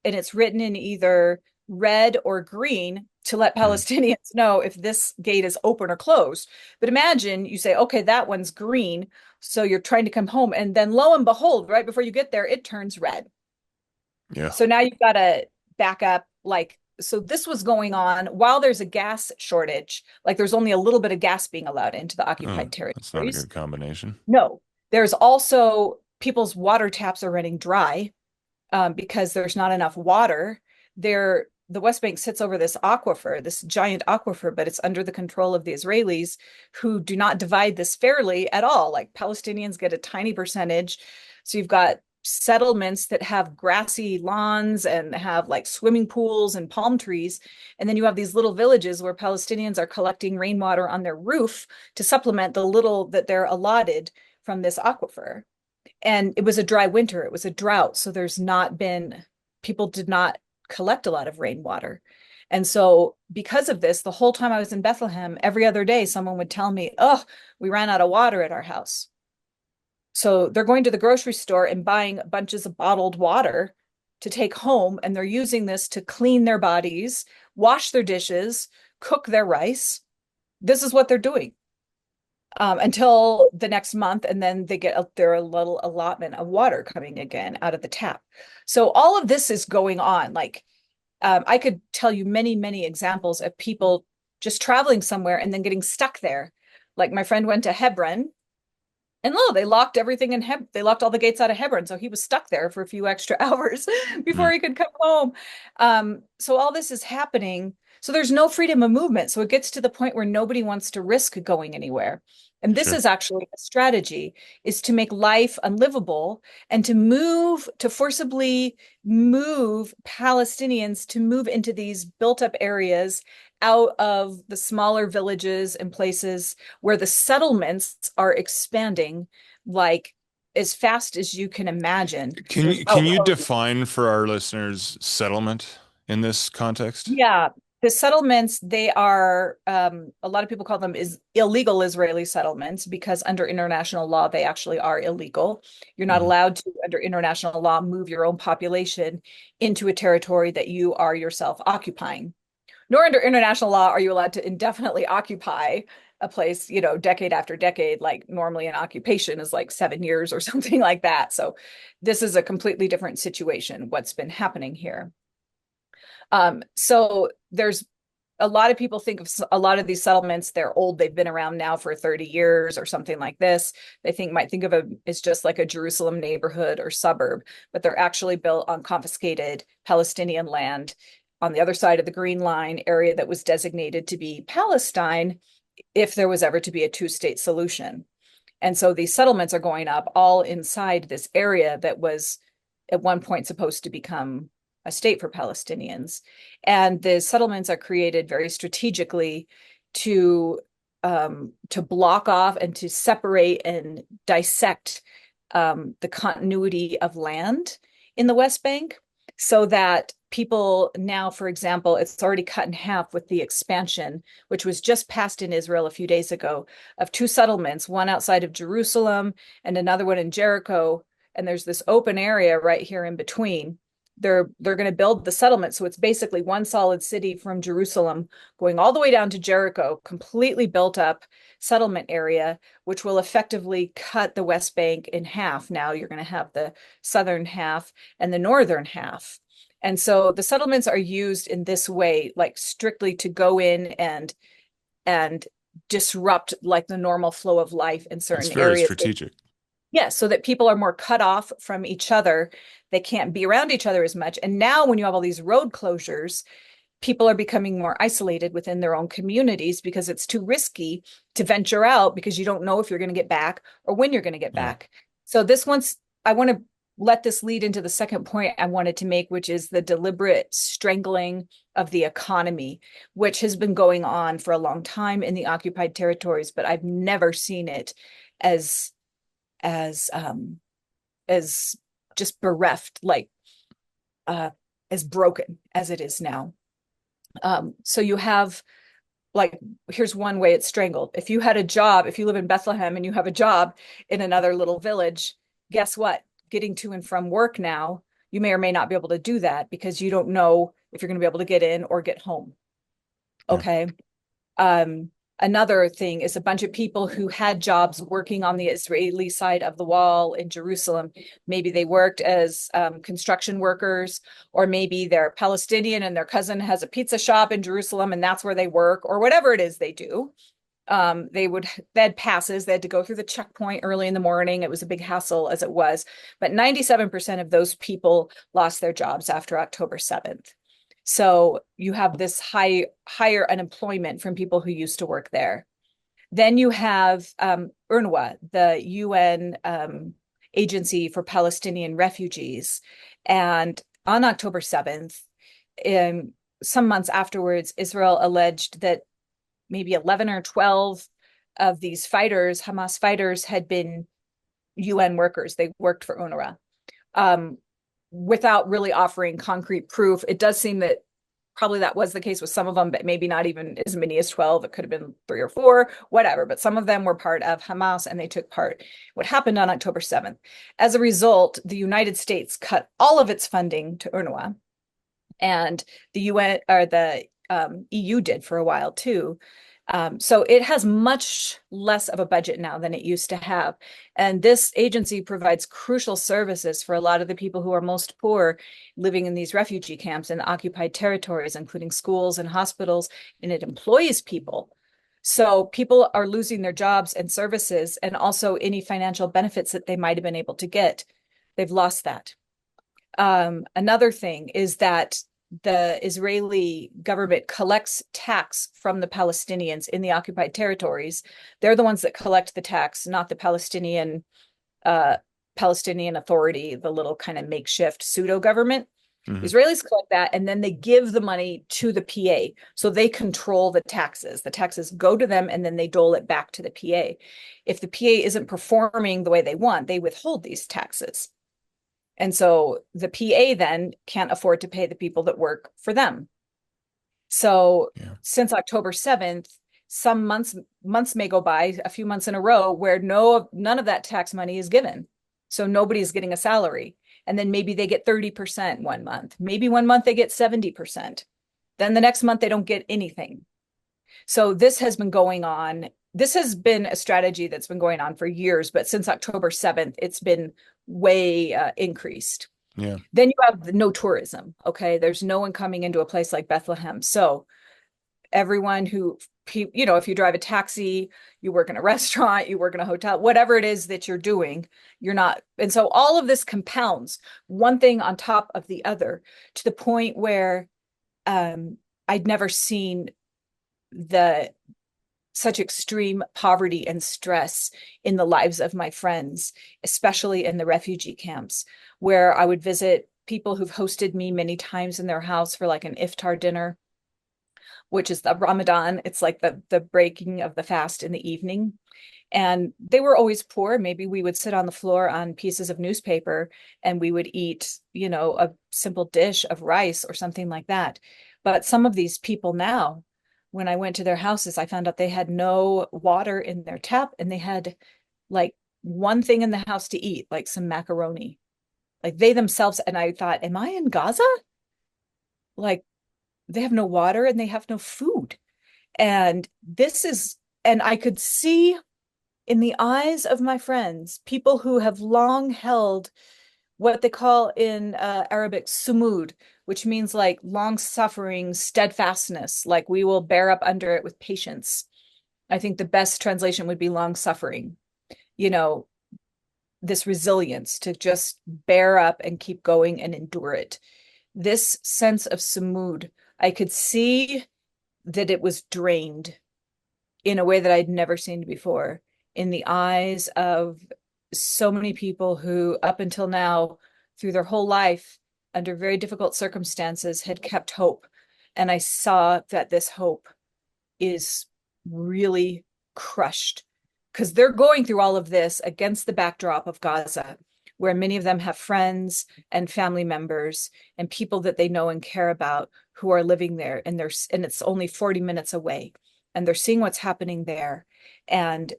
and it's written in either red or green to let Mm. Palestinians know if this gate is open or closed. But imagine you say, okay, that one's green. So you're trying to come home. And then lo and behold, right before you get there, it turns red. Yeah. So now you've got to back up. So this was going on while there's a gas shortage. Like there's only a little bit of gas being allowed into the Oh, occupied that's not a territories. good combination. No, there's also people's water taps are running dry because there's not enough water. The West Bank sits over this aquifer, this giant aquifer, but it's under the control of the Israelis who do not divide this fairly at all. Like Palestinians get a tiny percentage. So you've got settlements that have grassy lawns and have like swimming pools and palm trees. And then you have these little villages where Palestinians are collecting rainwater on their roof to supplement the little that they're allotted from this aquifer. And it was a dry winter, it was a drought. So people did not collect a lot of rainwater. And so, because of this, the whole time I was in Bethlehem, every other day, someone would tell me, oh, we ran out of water at our house. So they're going to the grocery store and buying bunches of bottled water to take home, and they're using this to clean their bodies, wash their dishes, cook their rice. This is what they're doing until the next month, and then they get their little allotment of water coming again out of the tap. So all of this is going on. Like I could tell you many, many examples of people just traveling somewhere and then getting stuck there. Like my friend went to Hebron, and lo, they locked everything in they locked all the gates out of Hebron. So he was stuck there for a few extra hours before Mm, he could come home. So all this is happening. So there's no freedom of movement. So it gets to the point where nobody wants to risk going anywhere. And this sure. is actually a strategy, is to make life unlivable and to forcibly move Palestinians to move into these built up areas out of the smaller villages and places where the settlements are expanding like as fast as you can imagine. There's Can you houses. define for our listeners settlement in this context? Yeah, the settlements, they are a lot of people call them is illegal Israeli settlements because under international law they actually are illegal. You're not Hmm. allowed to, under international law, move your own population into a territory that you are yourself occupying. Nor under international law are you allowed to indefinitely occupy a place, decade after decade. Like normally an occupation is like 7 years or something like that. So this is a completely different situation, what's been happening here. So there's a lot of people think of a lot of these settlements, they're old, they've been around now for 30 years or something like this. Might think of it as just like a Jerusalem neighborhood or suburb, but they're actually built on confiscated Palestinian land on the other side of the Green Line area that was designated to be Palestine if there was ever to be a two-state solution. And so these settlements are going up all inside this area that was at one point supposed to become a state for Palestinians. And the settlements are created very strategically to block off and to separate and dissect the continuity of land in the West Bank so that people now, for example, it's already cut in half with the expansion, which was just passed in Israel a few days ago, of two settlements, one outside of Jerusalem and another one in Jericho. And there's this open area right here in between. They're going to build the settlement. So it's basically one solid city from Jerusalem going all the way down to Jericho, completely built up settlement area, which will effectively cut the West Bank in half. Now you're going to have the southern half and the northern half. And so the settlements are used in this way, like strictly to go in and disrupt like the normal flow of life in It's certain very areas. strategic. Yeah, so that people are more cut off from each other. They can't be around each other as much. And now when you have all these road closures, people are becoming more isolated within their own communities because it's too risky to venture out because you don't know if you're going to get back or when you're going to get Yeah. back. So I want to let this lead into the second point I wanted to make, which is the deliberate strangling of the economy, which has been going on for a long time in the occupied territories, but I've never seen it as as um as just bereft, like uh as broken as it is now. So you have like, here's one way it's strangled. If you had a job, if you live in Bethlehem and you have a job in another little village, guess what? Getting to and from work now, you may or may not be able to do that because you don't know if you're going to be able to get in or get home. Yeah. Okay. Um, Another thing is a bunch of people who had jobs working on the Israeli side of the wall in Jerusalem. Maybe they worked as construction workers, or maybe they're Palestinian and their cousin has a pizza shop in Jerusalem and that's where they work, or whatever it is they do. They had passes, they had to go through the checkpoint early in the morning. It was a big hassle as it was, but 97% of those people lost their jobs after October 7th. So you have this higher unemployment from people who used to work there. Then you have UNRWA, the UN agency for Palestinian refugees. And on October 7th, some months afterwards, Israel alleged that maybe 11 or 12 of these fighters, Hamas fighters, had been UN workers. They worked for UNRWA, without really offering concrete proof. It does seem that probably that was the case with some of them, but maybe not even as many as 12. It could have been 3 or 4, whatever. But some of them were part of Hamas and they took part. What happened on October 7th? As a result, the United States cut all of its funding to UNRWA, and the UN or the EU did for a while too. So it has much less of a budget now than it used to have. And this agency provides crucial services for a lot of the people who are most poor living in these refugee camps in occupied territories, including schools and hospitals, and it employs people. So people are losing their jobs and services, and also any financial benefits that they might have been able to get. They've lost that. Another thing is that the Israeli government collects tax from the Palestinians in the occupied territories. They're the ones that collect the tax, not the Palestinian Authority, the little kind of makeshift pseudo government. Mm-hmm. Israelis collect that, and then they give the money to the PA. So they control the taxes. The taxes go to them, and then they dole it back to the PA. If the PA isn't performing the way they want, they withhold these taxes. And so the PA then can't afford to pay the people that work for them. So since October 7th, some months may go by, a few months in a row, where none of that tax money is given. So nobody's getting a salary. And then maybe they get 30% one month. Maybe one month they get 70%. Then the next month they don't get anything. So this has been going on. This has been a strategy that's been going on for years, but since October 7th, it's been way increased. Yeah. Then you have no tourism. Okay. There's no one coming into a place like Bethlehem. So everyone who, if you drive a taxi, you work in a restaurant, you work in a hotel, whatever it is that you're doing, you're not. And so all of this compounds one thing on top of the other to the point where I'd never seen such extreme poverty and stress in the lives of my friends, especially in the refugee camps, where I would visit people who've hosted me many times in their house for like an iftar dinner, which is the Ramadan. It's like the breaking of the fast in the evening. And they were always poor. Maybe we would sit on the floor on pieces of newspaper and we would eat, a simple dish of rice or something like that. But some of these people now, when I went to their houses, I found out they had no water in their tap, and they had like one thing in the house to eat, like some macaroni. Like they themselves, and I thought, am I in Gaza? Like they have no water and they have no food. And I could see in the eyes of my friends, people who have long held what they call in Arabic sumud, which means like long suffering, steadfastness, like we will bear up under it with patience. I think the best translation would be long suffering, this resilience to just bear up and keep going and endure it. This sense of sumud, I could see that it was drained in a way that I'd never seen before in the eyes of so many people who up until now, through their whole life, under very difficult circumstances, had kept hope. And I saw that this hope is really crushed because they're going through all of this against the backdrop of Gaza, where many of them have friends and family members and people that they know and care about who are living there. And it's only 40 minutes away, and they're seeing what's happening there. And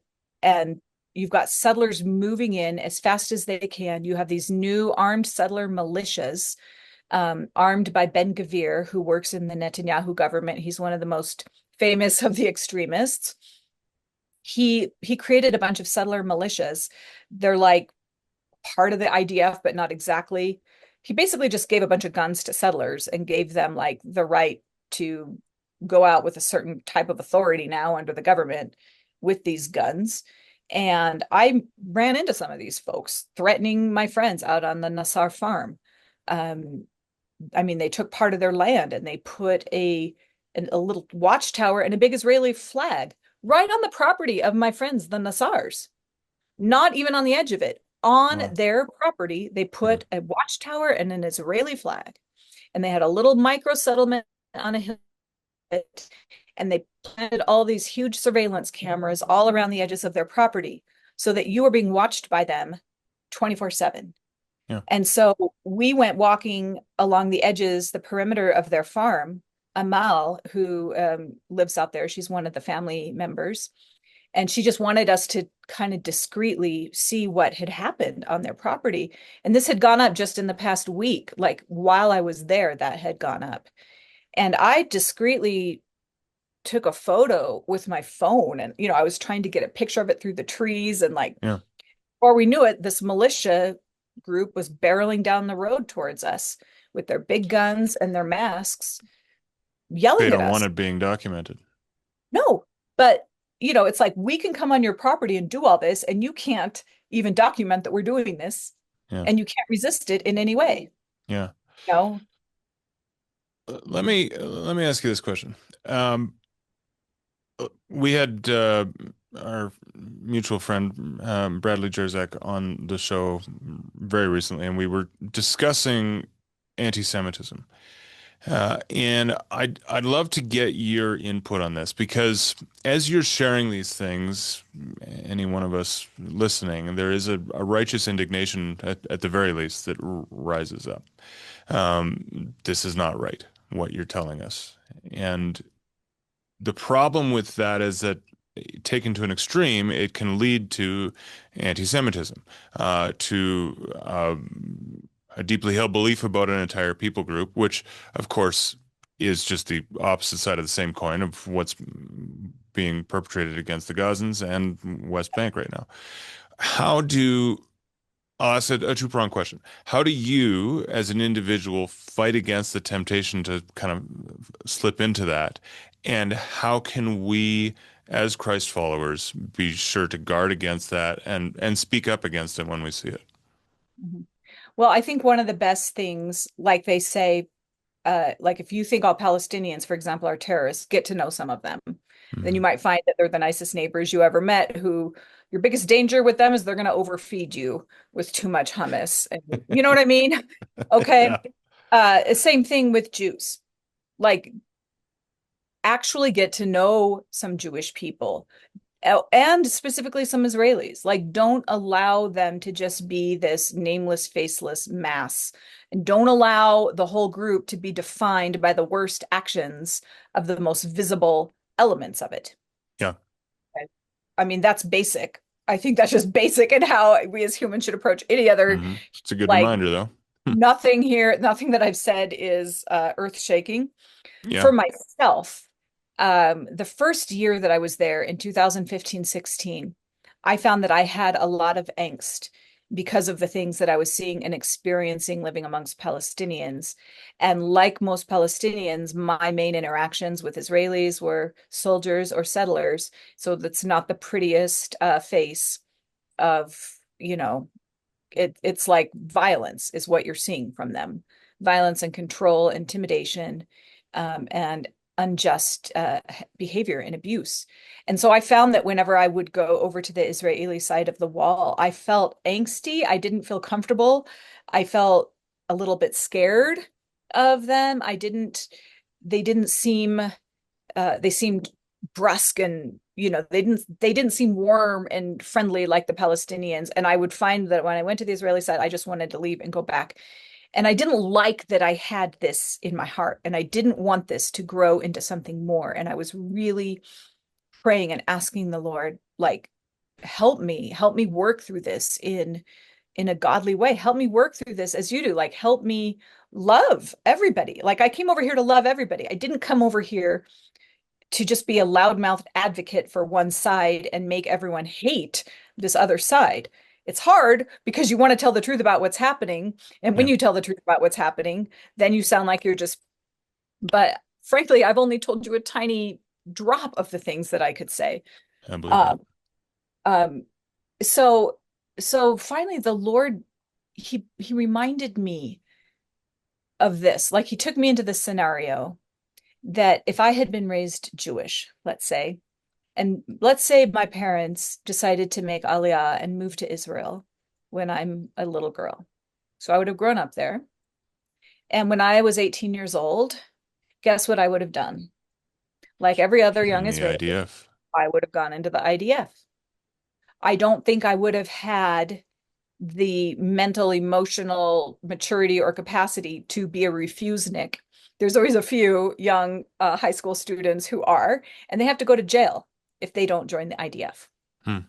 you've got settlers moving in as fast as they can. You have these new armed settler militias, armed by Ben-Gvir, who works in the Netanyahu government. He's one of the most famous of the extremists. He created a bunch of settler militias. They're like part of the IDF, but not exactly. He basically just gave a bunch of guns to settlers and gave them like the right to go out with a certain type of authority now under the government with these guns. And I ran into some of these folks threatening my friends out on the Nassar farm. They took part of their land and they put a little watchtower and a big Israeli flag right on the property of my friends, the Nassars, not even on the edge of it, on Oh, their property, they yeah. put a watchtower and an Israeli flag, and they had a little micro settlement on a hill, and they planted all these huge surveillance cameras all around the edges of their property so that you were being watched by them 24/7. Yeah. And so we went walking along the edges, the perimeter of their farm. Amal, who lives out there, she's one of the family members, and she just wanted us to kind of discreetly see what had happened on their property. And this had gone up just in the past week, like while I was there, that had gone up. And I discreetly took a photo with my phone, and I was trying to get a picture of it through the trees, and like Yeah. before we knew it, this militia group was barreling down the road towards us with their big guns and their masks, They yelling at don't want us. it being documented. No, but it's like we can come on your property and do all this, and you can't even document that we're doing this, Yeah. and you can't resist it in any way. Yeah. You know? Let me ask you this question. We had our mutual friend Bradley Jerzak on the show very recently, and we were discussing anti-Semitism. And I'd love to get your input on this because as you're sharing these things, any one of us listening, there is a righteous indignation at the very least that rises up. This is not right, what you're telling us. And the problem with that is that taken to an extreme, it can lead to anti-Semitism, to a deeply held belief about an entire people group, which, of course, is just the opposite side of the same coin of what's being perpetrated against the Gazans and West Bank right now. How do I'll ask a two-pronged question. How do you, as an individual, fight against the temptation to kind of slip into that? And how can we, as Christ followers, be sure to guard against that and speak up against it when we see it? Mhm. Well, I think one of the best things, like they say, like if you think all Palestinians, for example, are terrorists, get to know some of them. Then you Hmm. might find that they're the nicest neighbors you ever met, who your biggest danger with them is they're going to overfeed you with too much hummus. And you know what I mean? Okay. Yeah. Same thing with Jews. Like actually get to know some Jewish people, and specifically some Israelis. Like, don't allow them to just be this nameless, faceless mass. And don't allow the whole group to be defined by the worst actions of the most visible elements of it. Yeah. I mean, that's basic. I think that's just basic in how we as humans should approach any other, Hmm. It's a good like, reminder, though. nothing here, nothing that I've said is earth shaking. Yeah. For myself, the first year that I was there in 2015-16, I found that I had a lot of angst because of the things that I was seeing and experiencing living amongst Palestinians. And like most Palestinians, my main interactions with Israelis were soldiers or settlers. So that's not the prettiest face of, you know, it's like violence is what you're seeing from them. Violence and control, intimidation, and unjust behavior and abuse. And so I found that whenever I would go over to the Israeli side of the wall, I felt angsty. I didn't feel comfortable. I felt a little bit scared of them. They didn't seem, they seemed brusque, and they didn't seem warm and friendly like the Palestinians. And I would find that when I went to the Israeli side, I just wanted to leave and go back. And I didn't like that I had this in my heart, and I didn't want this to grow into something more. And I was really praying and asking the Lord, like, help me work through this in a godly way. Help me work through this as you do. Like, help me love everybody. Like, I came over here to love everybody. I didn't come over here to just be a loudmouthed advocate for one side and make everyone hate this other side. It's hard because you want to tell the truth about what's happening. And when Yeah. you tell the truth about what's happening, then you sound like you're just, but frankly, I've only told you a tiny drop of the things that I could say. I believe that. Um, um, so, so finally the Lord, he reminded me of this. Like he took me into this scenario that if I had been raised Jewish, let's say, and let's say my parents decided to make Aliyah and move to Israel. when I'm a little girl. So I would have grown up there. And when I was 18 years old, guess what I would have done? Like every other young Join the Israeli, IDF. I would have gone into the IDF. I don't think I would have had the mental, emotional maturity or capacity to be a refusenik. There's always a few young high school students who are, and they have to go to jail if they don't join the IDF. Hmm.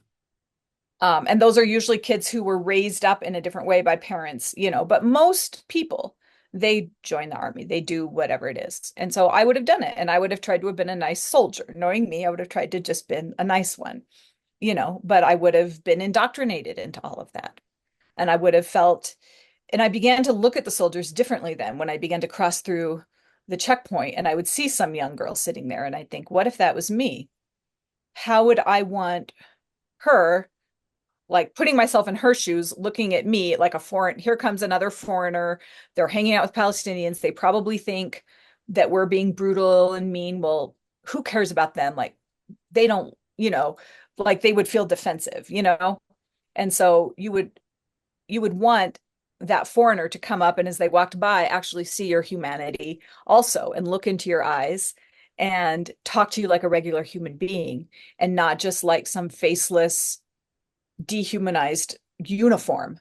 And those are usually kids who were raised up in a different way by parents, but most people, they join the army, they do whatever it is. And so I would have done it, and I would have tried to have been a nice soldier. Knowing me, I would have tried to just been a nice one, but I would have been indoctrinated into all of that. And I would have felt, and I began to look at the soldiers differently then when I began to cross through the checkpoint and I would see some young girl sitting there and I think, what if that was me? How would I want her, like putting myself in her shoes, looking at me like a foreign, here comes another foreigner. They're hanging out with Palestinians. They probably think that we're being brutal and mean. Well, who cares about them? Like they don't, like they would feel defensive. And so you would want that foreigner to come up and as they walked by actually see your humanity also and look into your eyes and talk to you like a regular human being and not just like some faceless dehumanized uniform.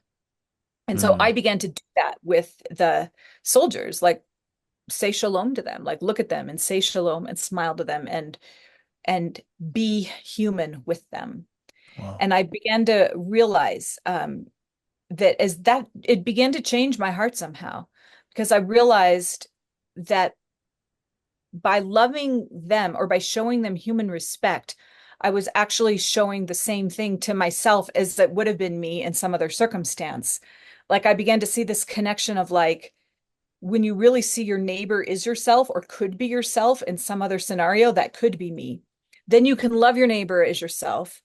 And so I Hmm. began to do that with the soldiers, like say shalom to them, like look at them and say shalom and smile to them and be human with them. Wow. And I began to realize that as that it began to change my heart somehow because I realized that by loving them or by showing them human respect, I was actually showing the same thing to myself as that would have been me in some other circumstance. Like I began to see this connection of like when you really see your neighbor is yourself or could be yourself in some other scenario, that could be me. Then you can love your neighbor as yourself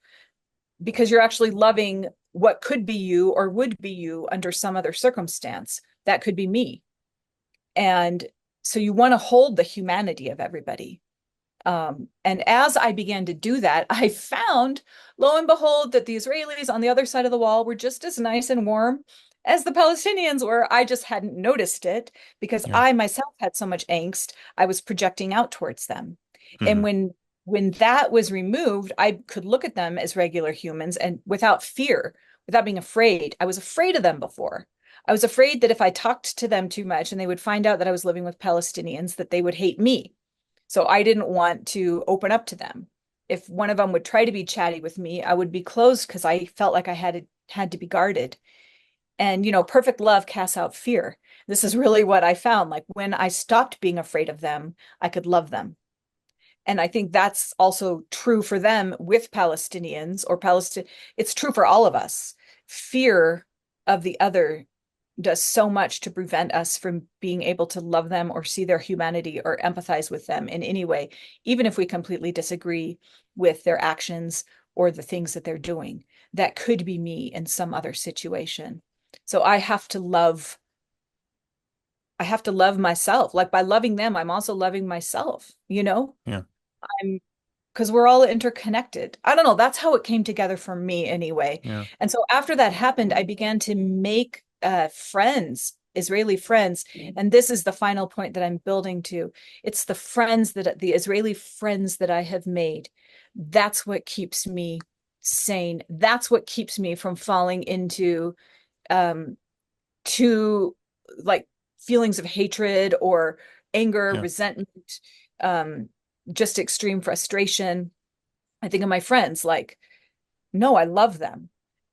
because you're actually loving what could be you or would be you under some other circumstance. That could be me. And so you want to hold the humanity of everybody. And as I began to do that, I found, lo and behold, that the Israelis on the other side of the wall were just as nice and warm as the Palestinians were. I just hadn't noticed it because Yeah. I myself had so much angst. I was projecting out towards them. And Hmm. when that was removed, I could look at them as regular humans and without fear, without being afraid. I was afraid of them before. I was afraid that if I talked to them too much and they would find out that I was living with Palestinians, that they would hate me. So I didn't want to open up to them. If one of them would try to be chatty with me, I would be closed because I felt like I had to be guarded. And perfect love casts out fear. This is really what I found. Like when I stopped being afraid of them, I could love them. And I think that's also true for them with Palestinians or Palestine. It's true for all of us. Fear of the other does so much to prevent us from being able to love them or see their humanity or empathize with them in any way, even if we completely disagree with their actions or the things that they're doing. That could be me in some other situation. So I have to love myself. Like by loving them, I'm also loving myself. Yeah. I'm because we're all interconnected. I don't know. That's how it came together for me anyway. Yeah. And so after that happened, I began to make friends, Israeli friends. And this is the final point that I'm building to. It's the Israeli friends that I have made. That's what keeps me sane. That's what keeps me from falling into um, to like feelings of hatred or anger, Yeah. resentment, um, just extreme frustration. I think of my friends like, no, I love them.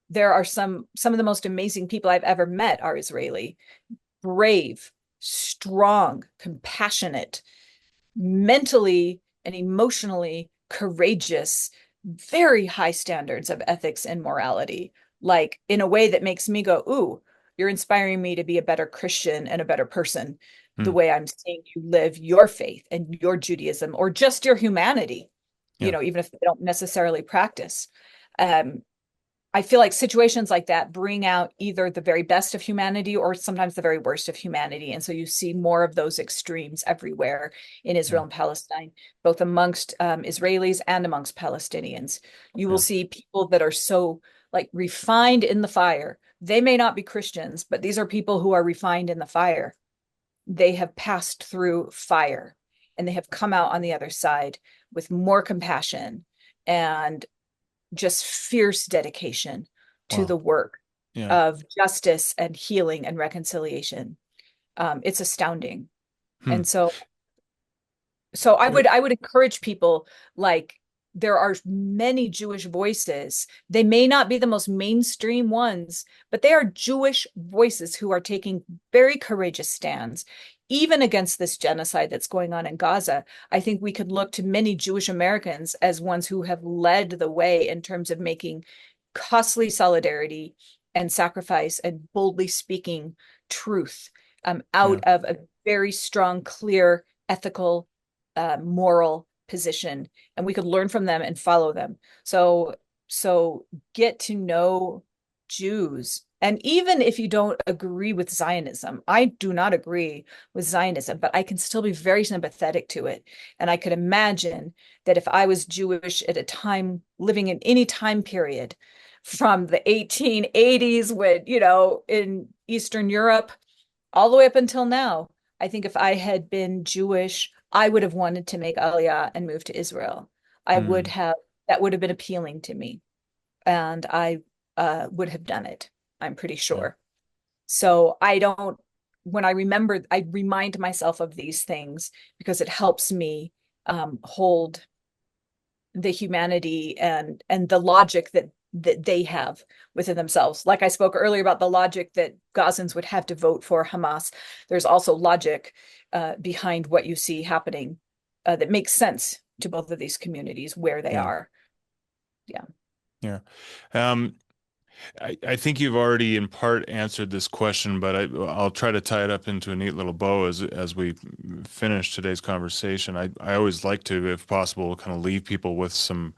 There are some of the most amazing people I've ever met are Israeli, brave, strong, compassionate, mentally and emotionally courageous, very high standards of ethics and morality, like in a way that makes me go, ooh, you're inspiring me to be a better Christian and a better person, the Hmm. way I'm seeing you live your faith and your Judaism or just your humanity, Yeah. even if they don't necessarily practice. Um, I feel like situations like that bring out either the very best of humanity or sometimes the very worst of humanity. And so you see more of those extremes everywhere in Yeah. Israel and Palestine, both amongst Israelis and amongst Palestinians. You will Yeah. see people that are so like refined in the fire They may not be Christians, but these are people who are refined in the fire. They have passed through fire and they have come out on the other side with more compassion and just fierce dedication to Wow. the work Yeah. of justice and healing and reconciliation. It's astounding. Hmm. And so I would encourage people, like, there are many Jewish voices. They may not be the most mainstream ones, but they are Jewish voices who are taking very courageous stands, even against this genocide that's going on in Gaza. I think we could look to many Jewish Americans as ones who have led the way in terms of making costly solidarity and sacrifice and boldly speaking truth Yeah. out of a very strong, clear, ethical, moral position, and we could learn from them and follow them. So get to know Jews. And even if you don't agree with Zionism, I do not agree with Zionism, but I can still be very sympathetic to it. And I could imagine that if I was Jewish at a time living in any time period from the 1880s, when, in Eastern Europe, all the way up until now, I think if I had been Jewish, I would have wanted to make Aliyah and move to Israel. I would Hmm. have, that would have been appealing to me. And I would have done it, I'm pretty Yeah. sure. So I don't, when I remember, I remind myself of these things because it helps me hold the humanity and the logic that they have within themselves. Like I spoke earlier about the logic that Gazans would have to vote for Hamas. There's also logic behind what you see happening that makes sense to both of these communities where they Yeah. are. Yeah. Yeah. Um, I think you've already in part answered this question, but I'll try to tie it up into a neat little bow as we finish today's conversation. I always like to, if possible, kind of leave people with some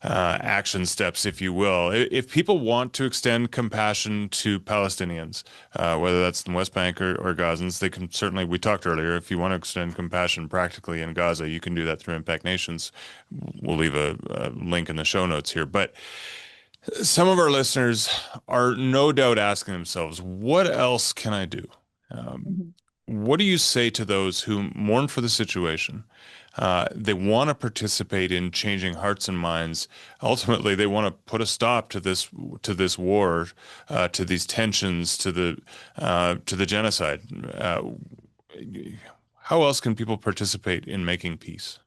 action steps, if you will. If people want to extend compassion to Palestinians, whether that's in the West Bank or Gazans, they can certainly, we talked earlier, if you want to extend compassion practically in Gaza, you can do that through Impact Nations. We'll leave a link in the show notes here. But some of our listeners are no doubt asking themselves, what else can I do? Um, Mhm. what do you say to those who mourn for the situation? They want to participate in changing hearts and minds. Ultimately, they want to put a stop to this war, to these tensions, to the genocide. How else can people participate in making peace?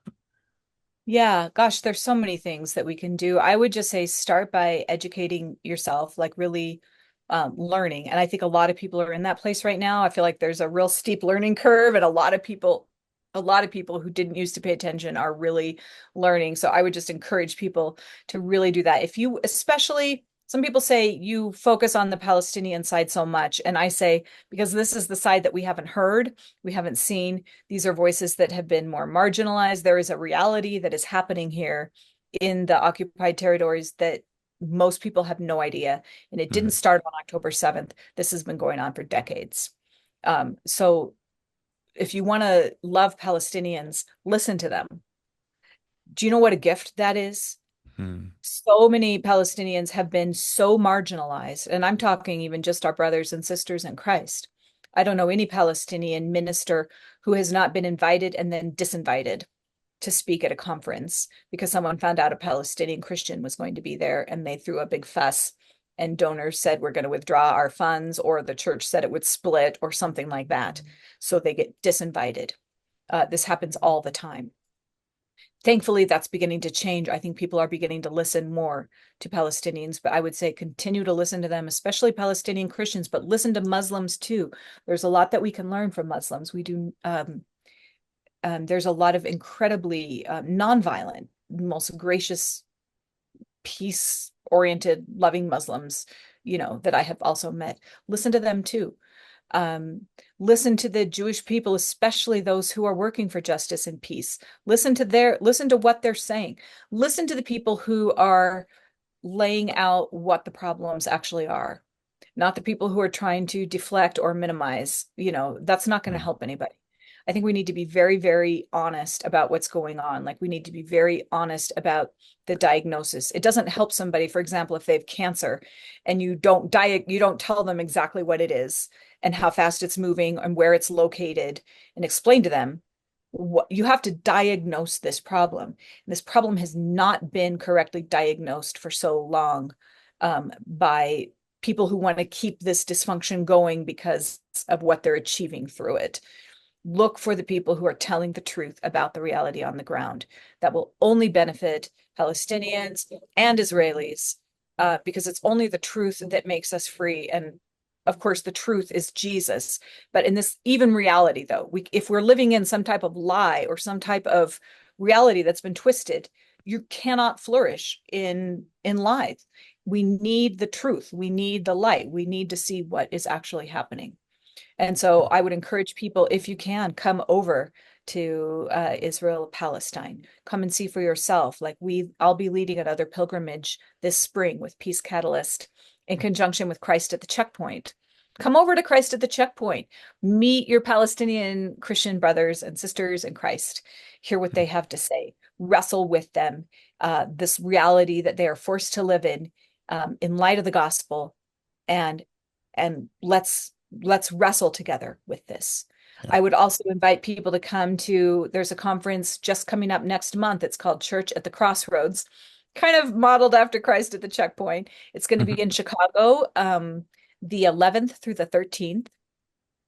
Yeah, gosh, there's so many things that we can do. I would just say start by educating yourself, like really learning. And I think a lot of people are in that place right now. I feel like there's a real steep learning curve, and a lot of people who didn't used to pay attention are really learning. So I would just encourage people to really do that. If you, especially, some people say you focus on the Palestinian side so much, and I say because this is the side that we haven't heard, we haven't seen. These are voices that have been more marginalized. There is a reality that is happening here in the occupied territories that most people have no idea. And it didn't Hmm. start on October 7th. This has been going on for decades. So if you want to love Palestinians, listen to them. Do you know what a gift that is? Hmm. So many Palestinians have been so marginalized, and I'm talking even just our brothers and sisters in Christ. I don't know any Palestinian minister who has not been invited and then disinvited to speak at a conference because someone found out a Palestinian Christian was going to be there and they threw a big fuss and donors said we're going to withdraw our funds, or the church said it would split or something like that. So they get disinvited. This happens all the time. Thankfully, that's beginning to change. I think people are beginning to listen more to Palestinians, but I would say continue to listen to them, especially Palestinian Christians, but listen to Muslims too. There's a lot that we can learn from Muslims. There's a lot of incredibly nonviolent, most gracious, peace-oriented, loving Muslims, that I have also met. Listen to them too. Um, Listen to the Jewish people, especially those who are working for justice and peace. Listen to what they're saying. Listen to the people who are laying out what the problems actually are, not the people who are trying to deflect or minimize. That's not going to Hmm. help anybody. I think we need to be very, very honest about what's going on. Like we need to be very honest about the diagnosis. It doesn't help somebody, for example, if they have cancer and you don't tell them exactly what it is and how fast it's moving and where it's located and explain to them what you have to diagnose this problem. And this problem has not been correctly diagnosed for so long by people who want to keep this dysfunction going because of what they're achieving through it. Look for the people who are telling the truth about the reality on the ground. That will only benefit Palestinians and Israelis because it's only the truth that makes us free. And of course, the truth is Jesus. But in this even reality, though, if we're living in some type of lie or some type of reality that's been twisted, you cannot flourish in life. We need the truth. We need the light. We need to see what is actually happening. And so I would encourage people, if you can, come over to Israel, Palestine. Come and see for yourself. I'll be leading another pilgrimage this spring with Peace Catalyst in conjunction with Christ at the Checkpoint. Come over to Christ at the Checkpoint. Meet your Palestinian Christian brothers and sisters in Christ. Hear what they have to say. Wrestle with them. This reality that they are forced to live in light of the gospel, and let's wrestle together with this. Yeah. I would also invite people to there's a conference just coming up next month. It's called Church at the Crossroads, kind of modeled after Christ at the Checkpoint. It's going to be in Chicago, the 11th through the 13th.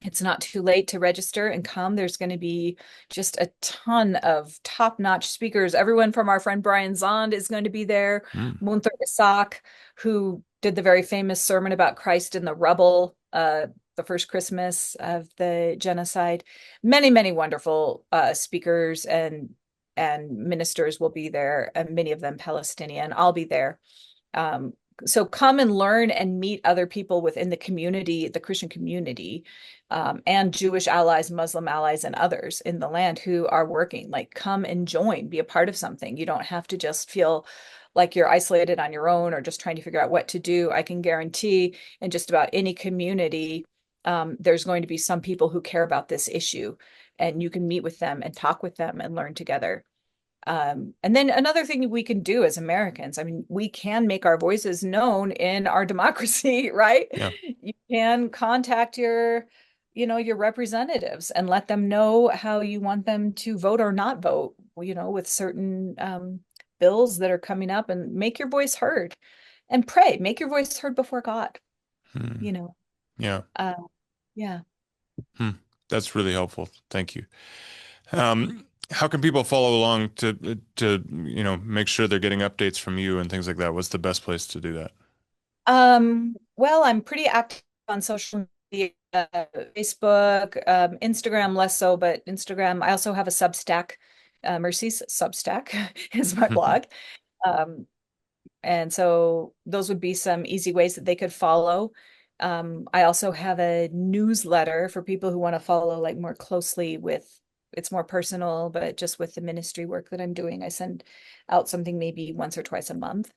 It's not too late to register and come. There's going to be just a ton of top-notch speakers. Everyone from our friend Brian Zond is going to be there. Mm. Munther Isaac, who did the very famous sermon about Christ in the rubble, the first Christmas of the genocide. Many, many wonderful speakers and ministers will be there, and many of them Palestinian. I'll be there. So come and learn and meet other people within the community, the Christian community, and Jewish allies, Muslim allies, and others in the land who are working. Like, come and join, be a part of something. You don't have to just feel like you're isolated on your own or just trying to figure out what to do. I can guarantee in just about any community, there's going to be some people who care about this issue, and you can meet with them and talk with them and learn together. And then another thing we can do as Americans, I mean, we can make our voices known in our democracy, right? Yeah. You can contact your representatives and let them know how you want them to vote or not vote, with certain bills that are coming up, and make your voice heard and pray, make your voice heard before God, Hmm. you know. Yeah. Yeah. Hmm. That's really helpful. Thank you. How can people follow along to make sure they're getting updates from you and things like that? What's the best place to do that? Well, I'm pretty active on social media, Facebook, Instagram less so, but Instagram. I also have a Substack. Mercy's Substack is my blog. Um, and so those would be some easy ways that they could follow. I also have a newsletter for people who want to follow like more closely it's more personal, but just with the ministry work that I'm doing. I send out something maybe once or twice a month.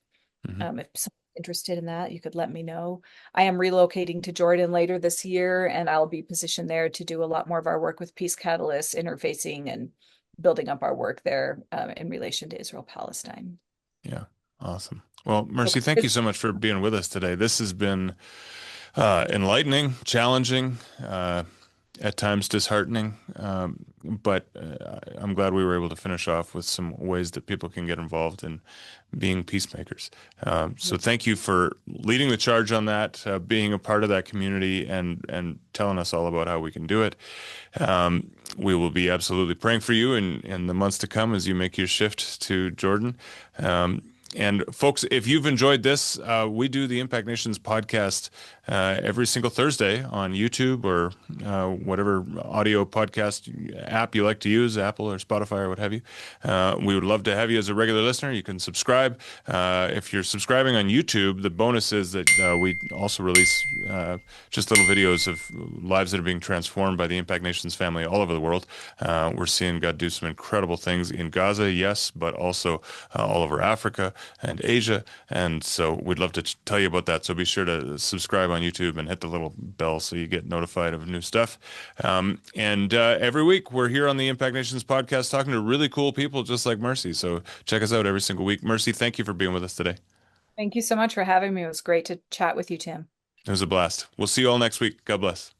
Mhm. If someone's interested in that, you could let me know. I am relocating to Jordan later this year, and I'll be positioned there to do a lot more of our work with Peace Catalyst, interfacing and building up our work there in relation to Israel, Palestine. Yeah. Awesome. Well, Mercy, Okay. thank you so much for being with us today. This has been enlightening, challenging, at times disheartening, but I'm glad we were able to finish off with some ways that people can get involved in being peacemakers. So thank you for leading the charge on that, being a part of that community, and telling us all about how we can do it. We will be absolutely praying for you in the months to come as you make your shift to Jordan. And folks, if you've enjoyed this, we do the Impact Nations podcast every single Thursday on YouTube or whatever audio podcast app you like to use, Apple or Spotify or what have you. We would love to have you as a regular listener. You can subscribe. If you're subscribing on YouTube, the bonus is that we also release just little videos of lives that are being transformed by the Impact Nations family all over the world. We're seeing God do some incredible things in Gaza, yes, but also all over Africa and Asia. And so we'd love to tell you about that. So be sure to subscribe on YouTube and hit the little bell so you get notified of new stuff. And every week we're here on the Impact Nations podcast talking to really cool people just like Mercy. So check us out every single week. Mercy, thank you for being with us today. Thank you so much for having me. It was great to chat with you, Tim. It was a blast. We'll see you all next week. God bless.